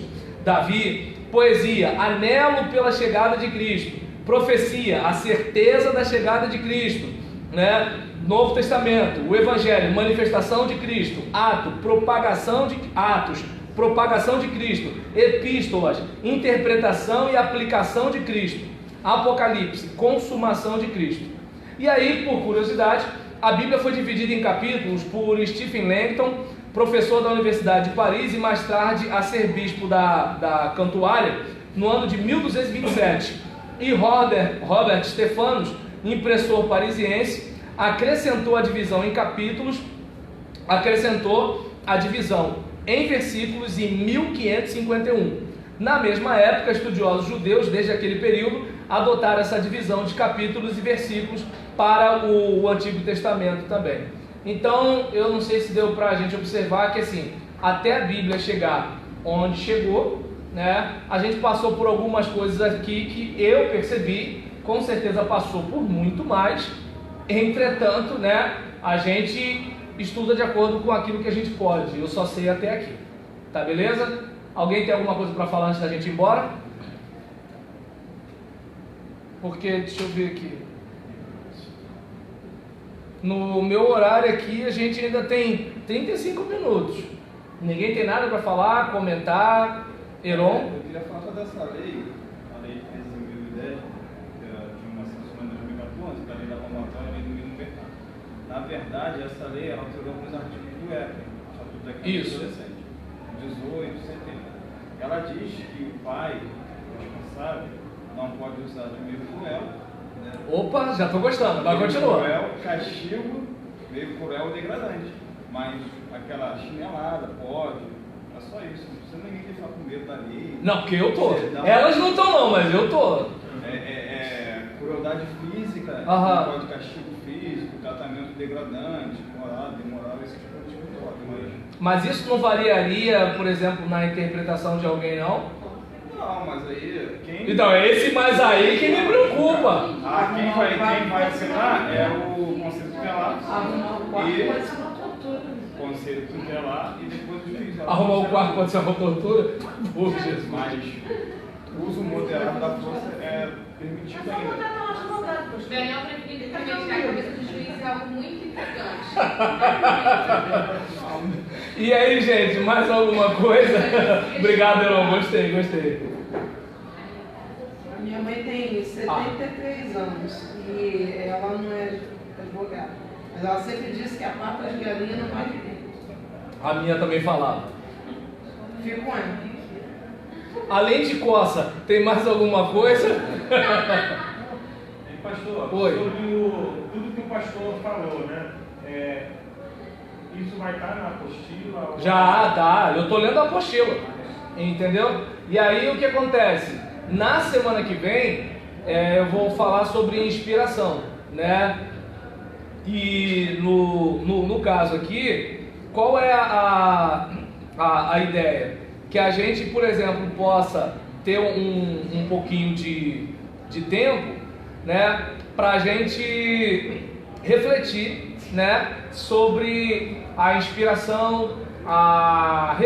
S1: Davi; poesia, anelo pela chegada de Cristo; profecia, a certeza da chegada de Cristo, né? Novo Testamento, o Evangelho, manifestação de Cristo; propagação de Cristo; epístolas, interpretação e aplicação de Cristo; Apocalipse, consumação de Cristo. E aí, por curiosidade, a Bíblia foi dividida em capítulos por Stephen Langton, professor da Universidade de Paris e mais tarde arcebispo da Cantuária, no ano de 1227. E Robert Stephanus, impressor parisiense, acrescentou a divisão em capítulos, acrescentou a divisão em versículos em 1551. Na mesma época, estudiosos judeus, desde aquele período, adotaram essa divisão de capítulos e versículos para o Antigo Testamento também. Então, eu não sei se deu para a gente observar que, assim, até a Bíblia chegar onde chegou, né, a gente passou por algumas coisas aqui que eu percebi, com certeza passou por muito mais. Entretanto, né, a gente estuda de acordo com aquilo que a gente pode. Eu só sei até aqui. Tá beleza? Alguém tem alguma coisa para falar antes da gente ir embora? Porque, deixa eu ver aqui. No meu horário aqui, a gente ainda tem 35 minutos. Ninguém tem nada para falar, comentar. Heron?
S5: Eu queria falar dessa lei, a lei de 13.010, de uma sanção de 2014, que é a lei da palmatória e a lei do mínimo mercado. Na verdade, essa lei alterou alguns artigos do ECA, Estatuto da Criança e Adolescente, 18, 70. Ela diz que o pai, o responsável, não pode usar de meio cruel. Né?
S1: Opa, já estou gostando, vai continuar.
S5: Cruel, castigo, meio cruel e degradante. Mas aquela chinelada pode, é só isso. Não precisa ninguém ficar com medo da lei.
S1: Não, porque eu tô. Elas não estão não, mas eu tô.
S5: Crueldade física,
S1: Aham.
S5: pode castigo físico, tratamento degradante, moral, imoral, esse tipo de coisa.
S1: Mas isso não variaria, por exemplo, na interpretação de alguém, não?
S5: Não, mas aí quem...
S1: Então, é esse mais aí que me preocupa.
S5: Quem vai assinar é o Conselho Tutelar e Conselho Tutelar e depois o juiz.
S1: Arrumar o quarto pode ser uma tortura? Por Jesus.
S5: Mas o uso moderado da força é permitido
S2: Só
S5: ainda.
S2: contratar um advogado, poxa.
S6: Daniel preferiu meditar a cabeça do juiz é algo muito importante.
S1: E aí, gente, mais alguma coisa? Obrigado, Heron, gostei.
S7: Minha mãe tem 73 anos e ela não é advogada. Mas ela sempre disse que a pata de galinha não vai viver.
S1: A minha também falava.
S7: Fico com ela.
S1: Além de coça, tem mais alguma coisa?
S3: E pastor,
S1: Oi.
S3: sobre tudo que o pastor falou, né? Isso vai estar na apostila? Ou...
S1: Já, tá. Eu tô lendo a apostila. Entendeu? E aí o que acontece? Na semana que vem, eu vou falar sobre inspiração, né? E no caso aqui, qual é a ideia? Que a gente, por exemplo, possa ter um pouquinho de tempo, né? Pra gente refletir, né? Sobre a inspiração, a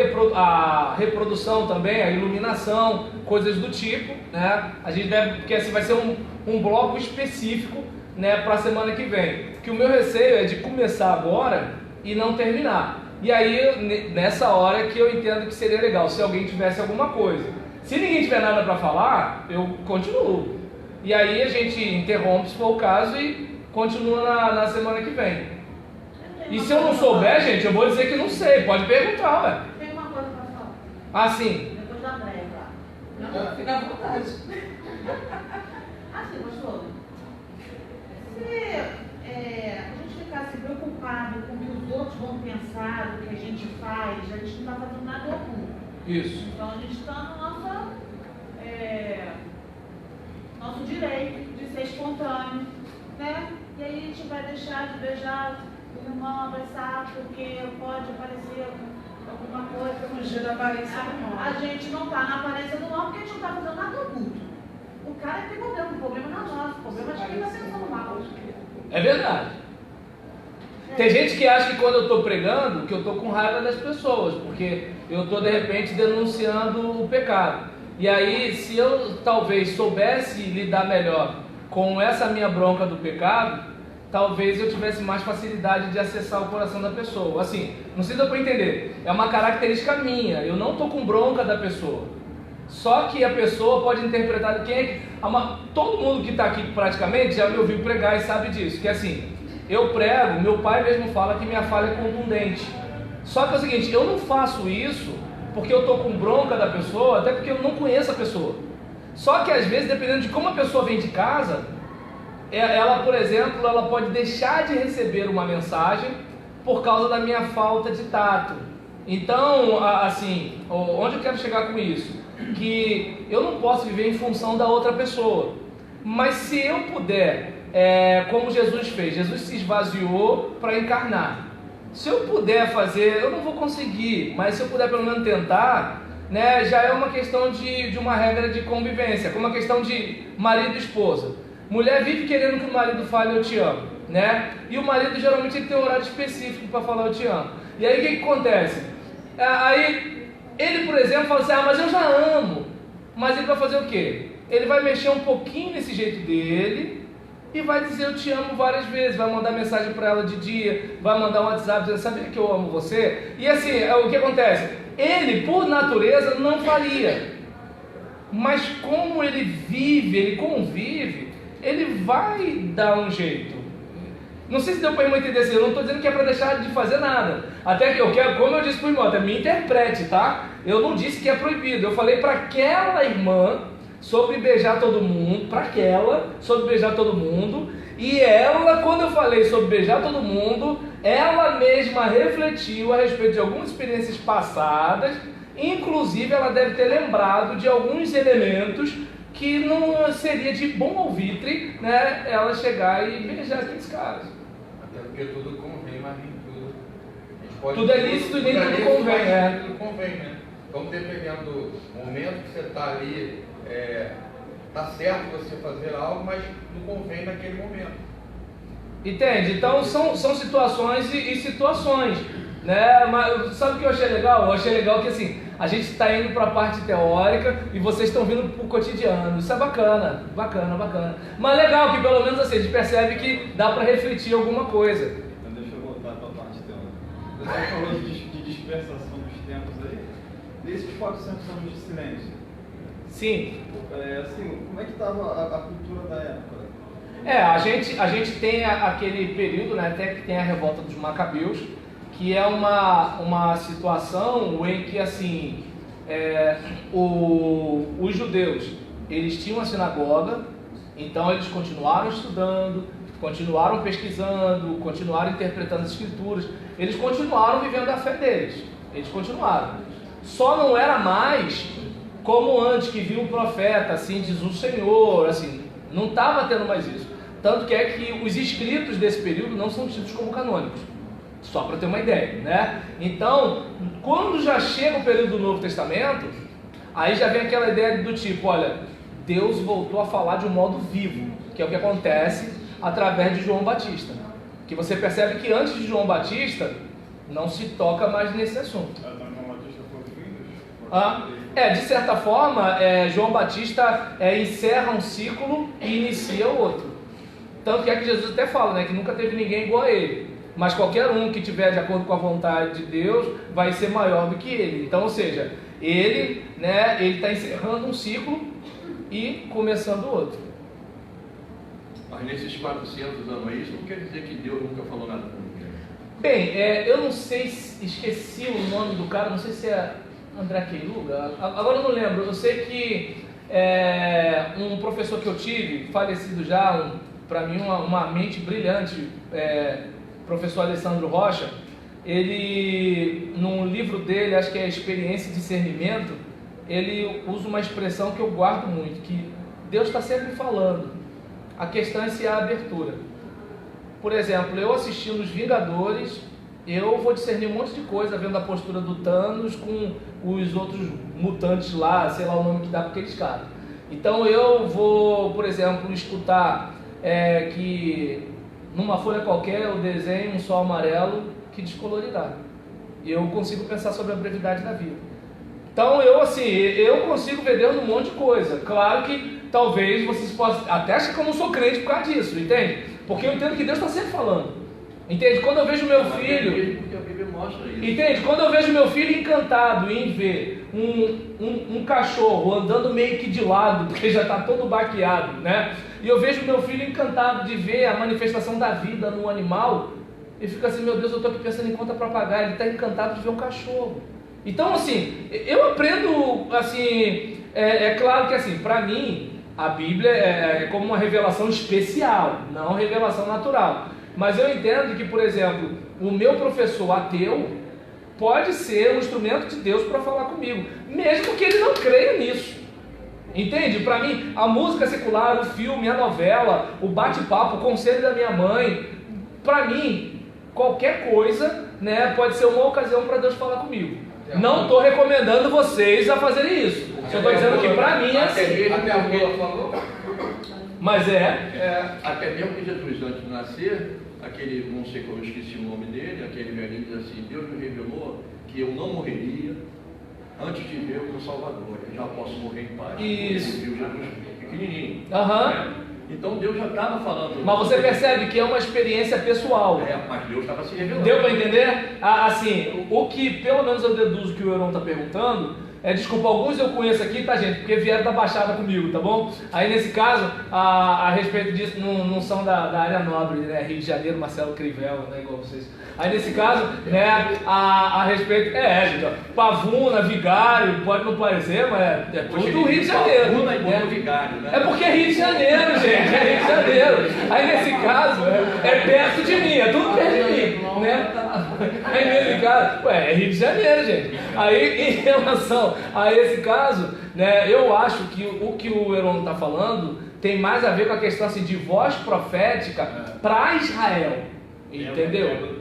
S1: reprodução também, a iluminação, coisas do tipo, né? A gente deve, porque assim vai ser um bloco específico, né, para a semana que vem. Que o meu receio é de começar agora e não terminar. E aí nessa hora que eu entendo que seria legal se alguém tivesse alguma coisa. Se ninguém tiver nada para falar, eu continuo. E aí a gente interrompe se for o caso e continua na semana que vem. E se eu não souber, gente, eu vou dizer que não sei. Pode perguntar, ué.
S2: Tem uma coisa pra falar.
S1: Ah, sim.
S2: Depois da breve lá.
S7: Não, fica à vontade.
S2: Assim, pastor. Se a gente ficar se preocupado com o que os outros vão pensar, o que a gente faz, a gente não está fazendo nada oculto.
S1: Isso.
S2: Então a gente está no nosso direito de ser espontâneo, né? E aí a gente vai deixar de beijar o irmão, abraçar, porque pode aparecer alguma coisa.
S7: Fugir da aparência do mal.
S2: A gente não está na aparência do mal porque a gente não está fazendo nada oculto. O cara tem problema, o problema não é nosso, o problema é de quem está pensando mal.
S1: É verdade. Tem gente que acha que quando eu estou pregando, que eu estou com raiva das pessoas, porque eu estou de repente denunciando o pecado. E aí, se eu talvez soubesse lidar melhor com essa minha bronca do pecado, talvez eu tivesse mais facilidade de acessar o coração da pessoa. Assim, não sei se dá para entender, é uma característica minha, eu não estou com bronca da pessoa. Só que a pessoa pode interpretar todo mundo que está aqui praticamente já me ouviu pregar e sabe disso, que assim, eu prego, meu pai mesmo fala que minha fala é contundente. Só que é o seguinte, eu não faço isso porque eu estou com bronca da pessoa, até porque eu não conheço a pessoa. Só que às vezes, dependendo de como a pessoa vem de casa, ela, por exemplo, ela pode deixar de receber uma mensagem por causa da minha falta de tato. Então, assim, onde eu quero chegar com isso? Que eu não posso viver em função da outra pessoa. Mas se eu puder, como Jesus fez, Jesus se esvaziou para encarnar. Se eu puder fazer, eu não vou conseguir, mas se eu puder pelo menos tentar, né, já é uma questão de uma regra de convivência, como a questão de marido e esposa. Mulher vive querendo que o marido fale eu te amo, né? E o marido geralmente ele tem um horário específico para falar eu te amo. E aí o que acontece? Aí ele, por exemplo, fala assim, mas eu já amo. Mas ele vai fazer o quê? Ele vai mexer um pouquinho nesse jeito dele e vai dizer eu te amo várias vezes, vai mandar mensagem para ela de dia, vai mandar um WhatsApp dizendo, sabia que eu amo você? E assim, o que acontece? Ele, por natureza, não faria. Mas como ele vive, ele convive, ele vai dar um jeito. Não sei se deu para irmão entender assim, eu não estou dizendo que é para deixar de fazer nada. Até que eu quero, como eu disse para o irmão, até me interprete, tá? Eu não disse que é proibido, eu falei para aquela irmã sobre beijar todo mundo, sobre beijar todo mundo, e ela, quando eu falei sobre beijar todo mundo, ela mesma refletiu a respeito de algumas experiências passadas, inclusive ela deve ter lembrado de alguns elementos que não seria de bom alvitre, né, ela chegar e beijar aqueles caras.
S8: Até porque tudo convém, mas nem tudo. A gente pode
S1: Tudo é lícito e nem tudo convém, né?
S8: Tudo convém, né? Então, dependendo do momento que você está ali, tá certo você fazer algo, mas não convém naquele momento.
S1: Entende? Então são situações e situações, né? Mas sabe o que eu achei legal? Eu achei legal que assim, a gente está indo para a parte teórica e vocês estão vindo para o cotidiano. Isso é bacana. Mas legal que pelo menos assim, a gente percebe que dá para refletir alguma coisa.
S5: Então deixa eu voltar para a parte teórica. Você falou de dispersação dos tempos aí. Desses 400 anos de silêncio.
S1: Sim.
S5: Assim, como é que estava a cultura da época?
S1: A gente tem aquele período, né, até que tem a revolta dos Macabeus, que é uma situação em que assim, os judeus, eles tinham a sinagoga, então eles continuaram estudando, continuaram pesquisando, continuaram interpretando as escrituras, eles continuaram vivendo a fé deles, eles continuaram. Só não era mais como antes, que viu o profeta, assim diz o Senhor, assim, não estava tendo mais isso. Tanto que é que os escritos desse período não são tidos como canônicos, só para ter uma ideia, né? Então, quando já chega o período do Novo Testamento, aí já vem aquela ideia do tipo, olha, Deus voltou a falar de um modo vivo, que é o que acontece através de João Batista. Que você percebe que antes de João Batista, não se toca mais nesse assunto. De certa forma, João Batista encerra um ciclo e inicia o outro. Tanto que é que Jesus até fala, né, que nunca teve ninguém igual a ele. Mas qualquer um que tiver de acordo com a vontade de Deus vai ser maior do que ele. Então, ou seja, ele está encerrando um ciclo e começando outro.
S4: Mas nesses 400 anos aí, isso não quer dizer que Deus nunca falou nada com ninguém.
S1: Bem, eu não sei, esqueci o nome do cara, não sei se é André Queiruga, agora eu não lembro. Eu sei que um professor que eu tive, falecido já, para mim uma mente brilhante, professor Alessandro Rocha, ele, num livro dele, acho que é Experiência e Discernimento, ele usa uma expressão que eu guardo muito, que Deus está sempre falando, a questão é se há abertura. Por exemplo, eu assistindo Os Vingadores, eu vou discernir um monte de coisa, vendo a postura do Thanos com os outros mutantes lá, sei lá o nome que dá para aqueles caras. Então eu vou, por exemplo, escutar que numa folha qualquer eu desenho um sol amarelo que descolorirá. E eu consigo pensar sobre a brevidade da vida. Então eu consigo ver Deus num monte de coisa. Claro que talvez vocês possam até achar que eu não sou crente por causa disso, entende? Porque eu entendo que Deus está sempre falando. Entende? Quando eu vejo meu filho...
S4: Porque a Bíblia mostra isso.
S1: Entende? Quando eu vejo meu filho encantado em ver um cachorro andando meio que de lado, porque já está todo baqueado, né? E eu vejo meu filho encantado de ver a manifestação da vida no animal, e fica assim, meu Deus, eu estou aqui pensando em conta para pagar, ele está encantado de ver um cachorro. Então, assim, eu aprendo, assim, claro que assim, para mim, a Bíblia é como uma revelação especial, não revelação natural. Mas eu entendo que, por exemplo, o meu professor ateu pode ser um instrumento de Deus para falar comigo, mesmo que ele não creia nisso. Entende? Para mim, a música secular, o filme, a novela, o bate-papo, o conselho da minha mãe, para mim, qualquer coisa, né, pode ser uma ocasião para Deus falar comigo. Não estou recomendando vocês a fazerem isso. Só estou dizendo que para mim é assim.
S4: Até a Lula falou.
S1: Mas
S4: até mesmo que Jesus, antes de nascer, aquele, não sei como eu esqueci o nome dele, aquele velhinho diz assim: Deus me revelou que eu não morreria antes de ver o meu Salvador, eu já posso morrer em paz.
S1: Isso.
S4: Ele viu Jesus pequenininho. Então Deus já estava falando.
S1: Mas você percebe que é uma experiência pessoal.
S4: Mas Deus estava se revelando.
S1: Deu para entender? Assim, o que pelo menos eu deduzo que o Heron está perguntando. Desculpa, alguns eu conheço aqui, tá, gente? Porque vieram da Baixada comigo, tá bom? Aí, nesse caso, a respeito disso, não são da área nobre, né? Rio de Janeiro, Marcelo Crivella, né? Igual vocês. Aí, nesse caso, né? A respeito... gente, ó, Pavuna, Vigário, pode não parecer, mas é tudo do Rio de Janeiro.
S4: Pavuna e Vigário, né?
S1: É porque é Rio de Janeiro, gente. É Rio de Janeiro. Aí, nesse caso, é perto de mim. É tudo perto de mim, né? Aí, nesse caso, é Rio de Janeiro, gente. Aí, em relação a esse caso, né, eu acho que o que o Heron está falando tem mais a ver com a questão assim, de voz profética para Israel, entendeu?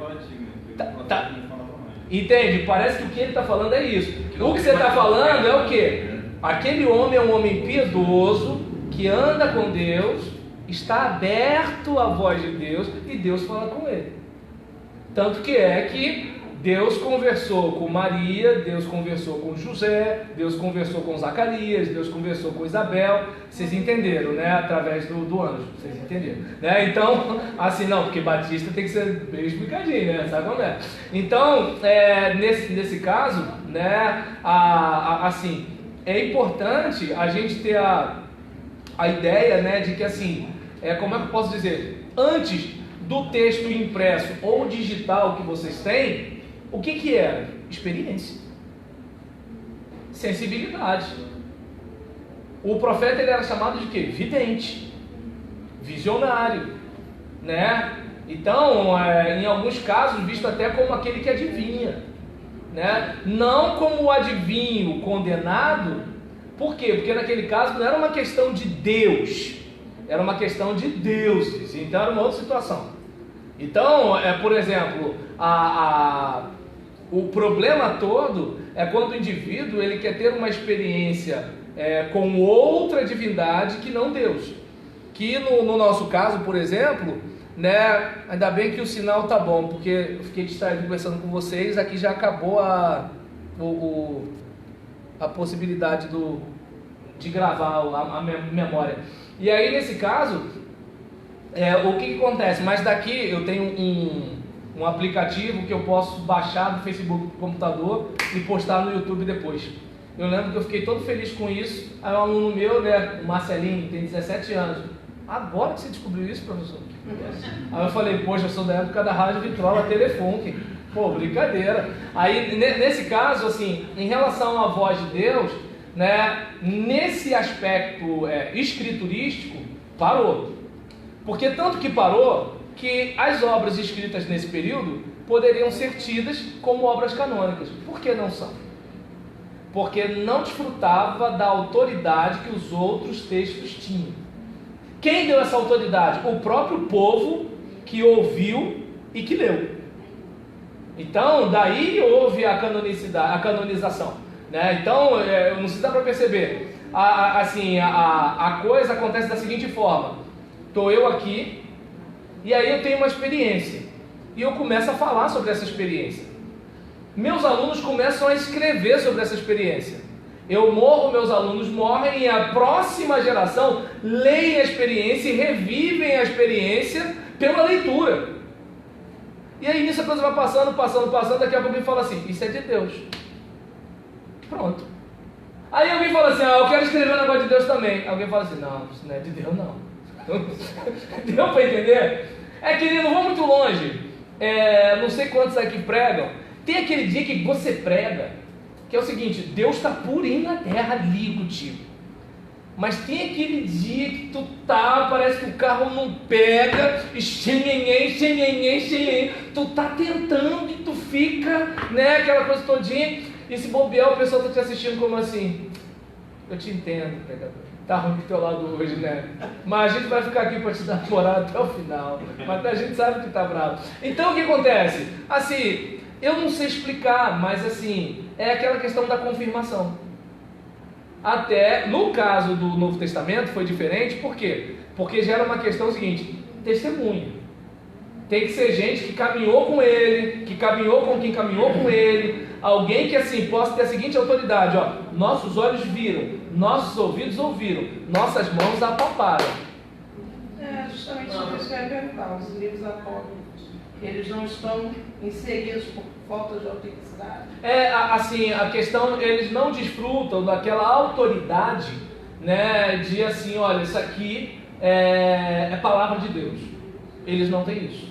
S1: Entende? Parece que o que ele está falando é isso. O que você está falando é o quê? Aquele homem é um homem piedoso que anda com Deus, está aberto à voz de Deus e Deus fala com ele. Tanto que é que Deus conversou com Maria, Deus conversou com José, Deus conversou com Zacarias, Deus conversou com Isabel. Vocês entenderam, né? Através do anjo, vocês entenderam, né? Então, assim, não, porque Batista tem que ser bem explicadinho, né? Sabe como é? Então, nesse caso, né? Assim, é importante a gente ter a ideia, né? De que, assim, como é que eu posso dizer? Antes do texto impresso ou digital que vocês têm, o que era? Experiência, sensibilidade. O profeta ele era chamado de quê? Vidente, visionário, né? Então, em alguns casos, visto até como aquele que adivinha, né? Não como o adivinho condenado. Por quê? Porque naquele caso não era uma questão de Deus, era uma questão de deuses. Então era uma outra situação. Então, por exemplo, o problema todo é quando o indivíduo ele quer ter uma experiência com outra divindade que não Deus. Que no nosso caso, por exemplo, né, ainda bem que o sinal tá bom, porque eu fiquei distraído conversando com vocês, aqui já acabou a possibilidade de gravar a memória. E aí, nesse caso, o que acontece? Mas daqui eu tenho um aplicativo que eu posso baixar do Facebook para o computador e postar no YouTube depois. Eu lembro que eu fiquei todo feliz com isso. Aí um aluno meu, né, o Marcelinho, tem 17 anos. Agora que você descobriu isso, professor? Aí eu falei, poxa, eu sou da época da Rádio Vitrola Telefone. Pô, brincadeira. Aí, nesse caso, assim, em relação à voz de Deus, né, nesse aspecto escriturístico, parou. Porque tanto que parou, que as obras escritas nesse período poderiam ser tidas como obras canônicas. Por que não são? Porque não desfrutava da autoridade que os outros textos tinham. Quem deu essa autoridade? O próprio povo que ouviu e que leu. Então, daí houve a canonização, né? Então, não se dá para perceber. A coisa acontece da seguinte forma: estou eu aqui, e aí eu tenho uma experiência, e eu começo a falar sobre essa experiência. Meus alunos começam a escrever sobre essa experiência. Eu morro, meus alunos morrem, e a próxima geração leem a experiência e revivem a experiência pela leitura. E aí nisso a coisa vai passando, daqui a pouco alguém fala assim, isso é de Deus. Pronto. Aí alguém fala assim, eu quero escrever um negócio de Deus também. Alguém fala assim, não, isso não é de Deus não. Deu para entender? Querido, não vou muito longe. Não sei quantos aqui pregam. Tem aquele dia que você prega, que é o seguinte, Deus está purinho na terra ali contigo. Mas tem aquele dia que tu parece que o carro não pega, e tu tá tentando e tu fica, né, aquela coisa todinha, e se bobear, o pessoal está te assistindo como assim, eu te entendo, pregador, tá ruim do teu lado hoje, né? Mas a gente vai ficar aqui para te dar moral até o final, mas a gente sabe que tá bravo. Então o que acontece? Assim, eu não sei explicar, mas assim, é aquela questão da confirmação. Até, no caso do Novo Testamento, foi diferente, por quê? Porque gera uma questão seguinte, testemunho. Tem que ser gente que caminhou com ele, que caminhou com quem caminhou com ele, alguém que assim possa ter a seguinte autoridade, ó, nossos olhos viram, nossos ouvidos ouviram, nossas mãos apalparam.
S7: Justamente o que eu ia perguntar, os livros apócrifos, eles não estão inseridos por falta de autenticidade?
S1: Assim, a questão, eles não desfrutam daquela autoridade, né, de assim, olha, isso aqui é palavra de Deus. Eles não têm isso.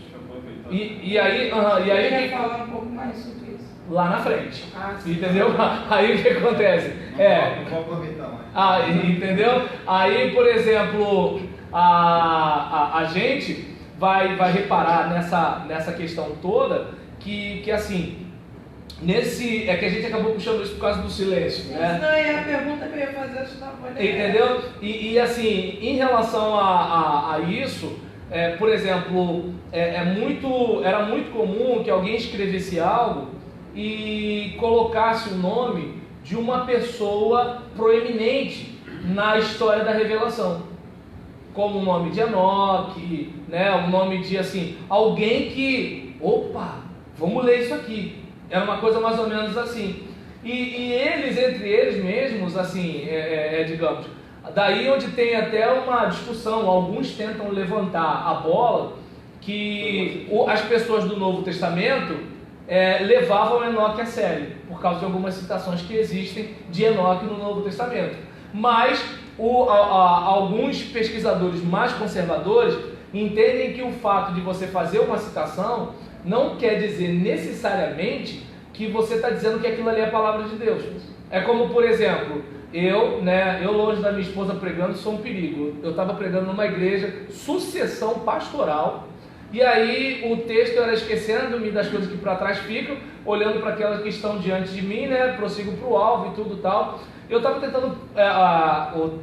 S1: E aí
S7: Eu queria falar um pouco mais sobre isso.
S1: Lá na frente.
S7: Sim.
S1: Entendeu? Aí o que acontece?
S5: Não vou aproveitar mais.
S1: Entendeu? Aí, por exemplo, a gente vai reparar nessa questão toda que assim, é que a gente acabou puxando isso por causa do silêncio, né?
S7: Não, é a pergunta que eu ia fazer, acho que não pode.
S1: Entendeu? E assim, em relação a isso, por exemplo, era muito comum que alguém escrevesse algo e colocasse o nome de uma pessoa proeminente na história da revelação, como o nome de Enoque, né? O nome de assim, alguém que, opa, vamos ler isso aqui. Era uma coisa mais ou menos assim. E eles, entre eles mesmos, assim, digamos, daí onde tem até uma discussão, alguns tentam levantar a bola que as pessoas do Novo Testamento levavam Enoque a sério, por causa de algumas citações que existem de Enoque no Novo Testamento. Mas alguns pesquisadores mais conservadores entendem que o fato de você fazer uma citação não quer dizer necessariamente que você está dizendo que aquilo ali é a palavra de Deus. É como, por exemplo, eu longe da minha esposa pregando, sou um perigo. Eu estava pregando numa igreja, sucessão pastoral, e aí o texto era esquecendo-me das coisas que para trás ficam, olhando para aquelas que estão diante de mim, né? Prossigo para o alvo e tudo tal. Eu estava tentando,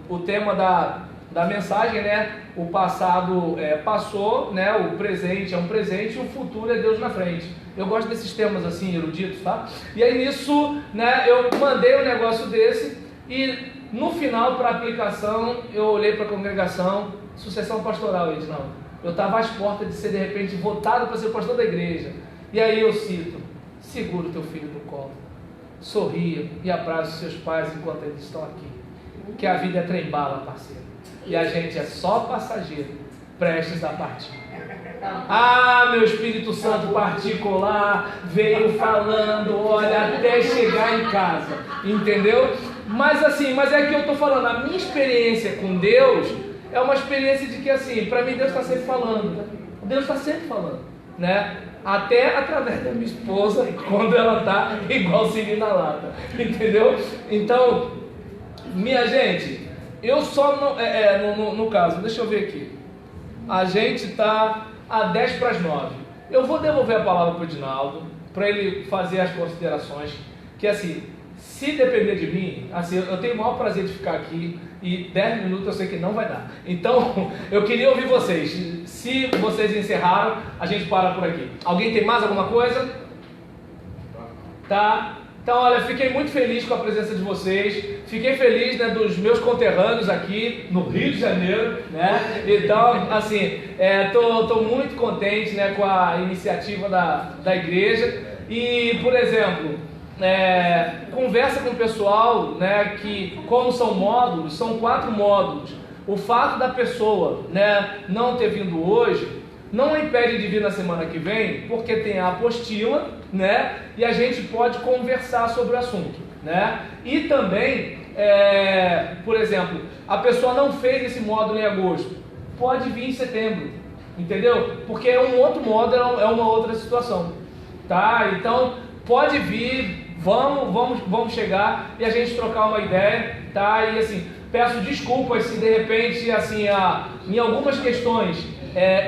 S1: o tema da mensagem, né? O passado passou, né? O presente é um presente e o futuro é Deus na frente. Eu gosto desses temas assim, eruditos, tá? E aí nisso, né? Eu mandei um negócio desse e no final, para aplicação, eu olhei para a congregação, sucessão pastoral, eles não. Eu estava às portas de ser de repente votado para ser pastor da igreja. E aí eu cito, segura o teu filho no colo, sorria e abraça os seus pais enquanto eles estão aqui. Que a vida é trem-bala, parceiro. E a gente é só passageiro, prestes a partir. Meu Espírito Santo particular veio falando, olha, até chegar em casa, entendeu? Mas é que eu estou falando, a minha experiência com Deus é uma experiência de que assim, para mim Deus está sempre falando, Deus está sempre falando, né? Até através da minha esposa, quando ela está igual siri na lata, entendeu? Então, minha gente, eu só não, no caso, deixa eu ver aqui, a gente está a 10:09. Eu vou devolver a palavra para o Edinaldo, para ele fazer as considerações, que assim, se depender de mim, assim, eu tenho o maior prazer de ficar aqui, e 10 minutos eu sei que não vai dar. Então, eu queria ouvir vocês. Se vocês encerraram, a gente para por aqui. Alguém tem mais alguma coisa? Tá? Então, olha, fiquei muito feliz com a presença de vocês. Fiquei feliz, né, dos meus conterrâneos aqui no Rio de Janeiro, né? Então, assim, tô muito contente, né, com a iniciativa da igreja. E, por exemplo, conversa com o pessoal, né, que como são módulos, são 4 módulos. O fato da pessoa, né, não ter vindo hoje não impede de vir na semana que vem, porque tem a apostila, né, e a gente pode conversar sobre o assunto, né? E também, por exemplo, a pessoa não fez esse módulo em agosto, pode vir em setembro, entendeu? Porque é um outro módulo, é uma outra situação, tá? Então, pode vir, vamos chegar e a gente trocar uma ideia, tá? E assim, peço desculpas se de repente, assim, em algumas questões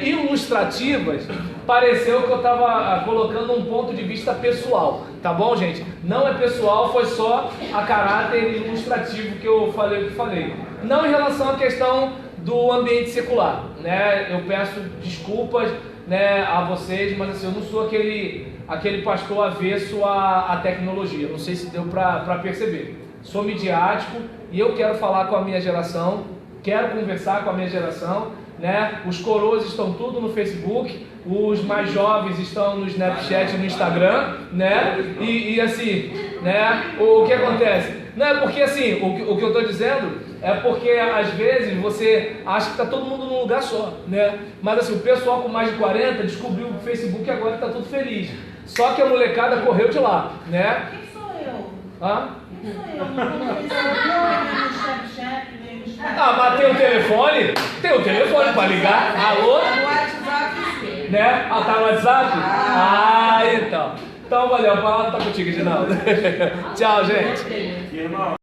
S1: ilustrativas, pareceu que eu estava colocando um ponto de vista pessoal, tá bom, gente? Não é pessoal, foi só a caráter ilustrativo que eu falei. Não em relação à questão do ambiente secular, né? Eu peço desculpas, né, a vocês, mas assim, eu não sou aquele pastor avesso à tecnologia. Não sei se deu para perceber. Sou midiático e eu quero falar com a minha geração, quero conversar com a minha geração, né? Os coroas estão tudo no Facebook, os mais jovens estão no Snapchat e no Instagram, né? E assim, né? O que acontece? Não é porque assim, o que eu estou dizendo é porque às vezes você acha que está todo mundo num lugar só, né? Mas assim, o pessoal com mais de 40 descobriu o Facebook e agora está tudo feliz. Só que a molecada correu de lá, né?
S2: Quem sou eu?
S1: Hã?
S2: Quem sou eu? Não tô no Facebook, nem no Snapchat, nem no Instagram.
S1: Ah, mas tem o telefone para ligar, alô?
S7: No WhatsApp, sim.
S1: Né? Ah, tá no WhatsApp? Então. Então valeu, a palavra tá contigo, Ginaldo. Tchau, gente.
S3: Irmão,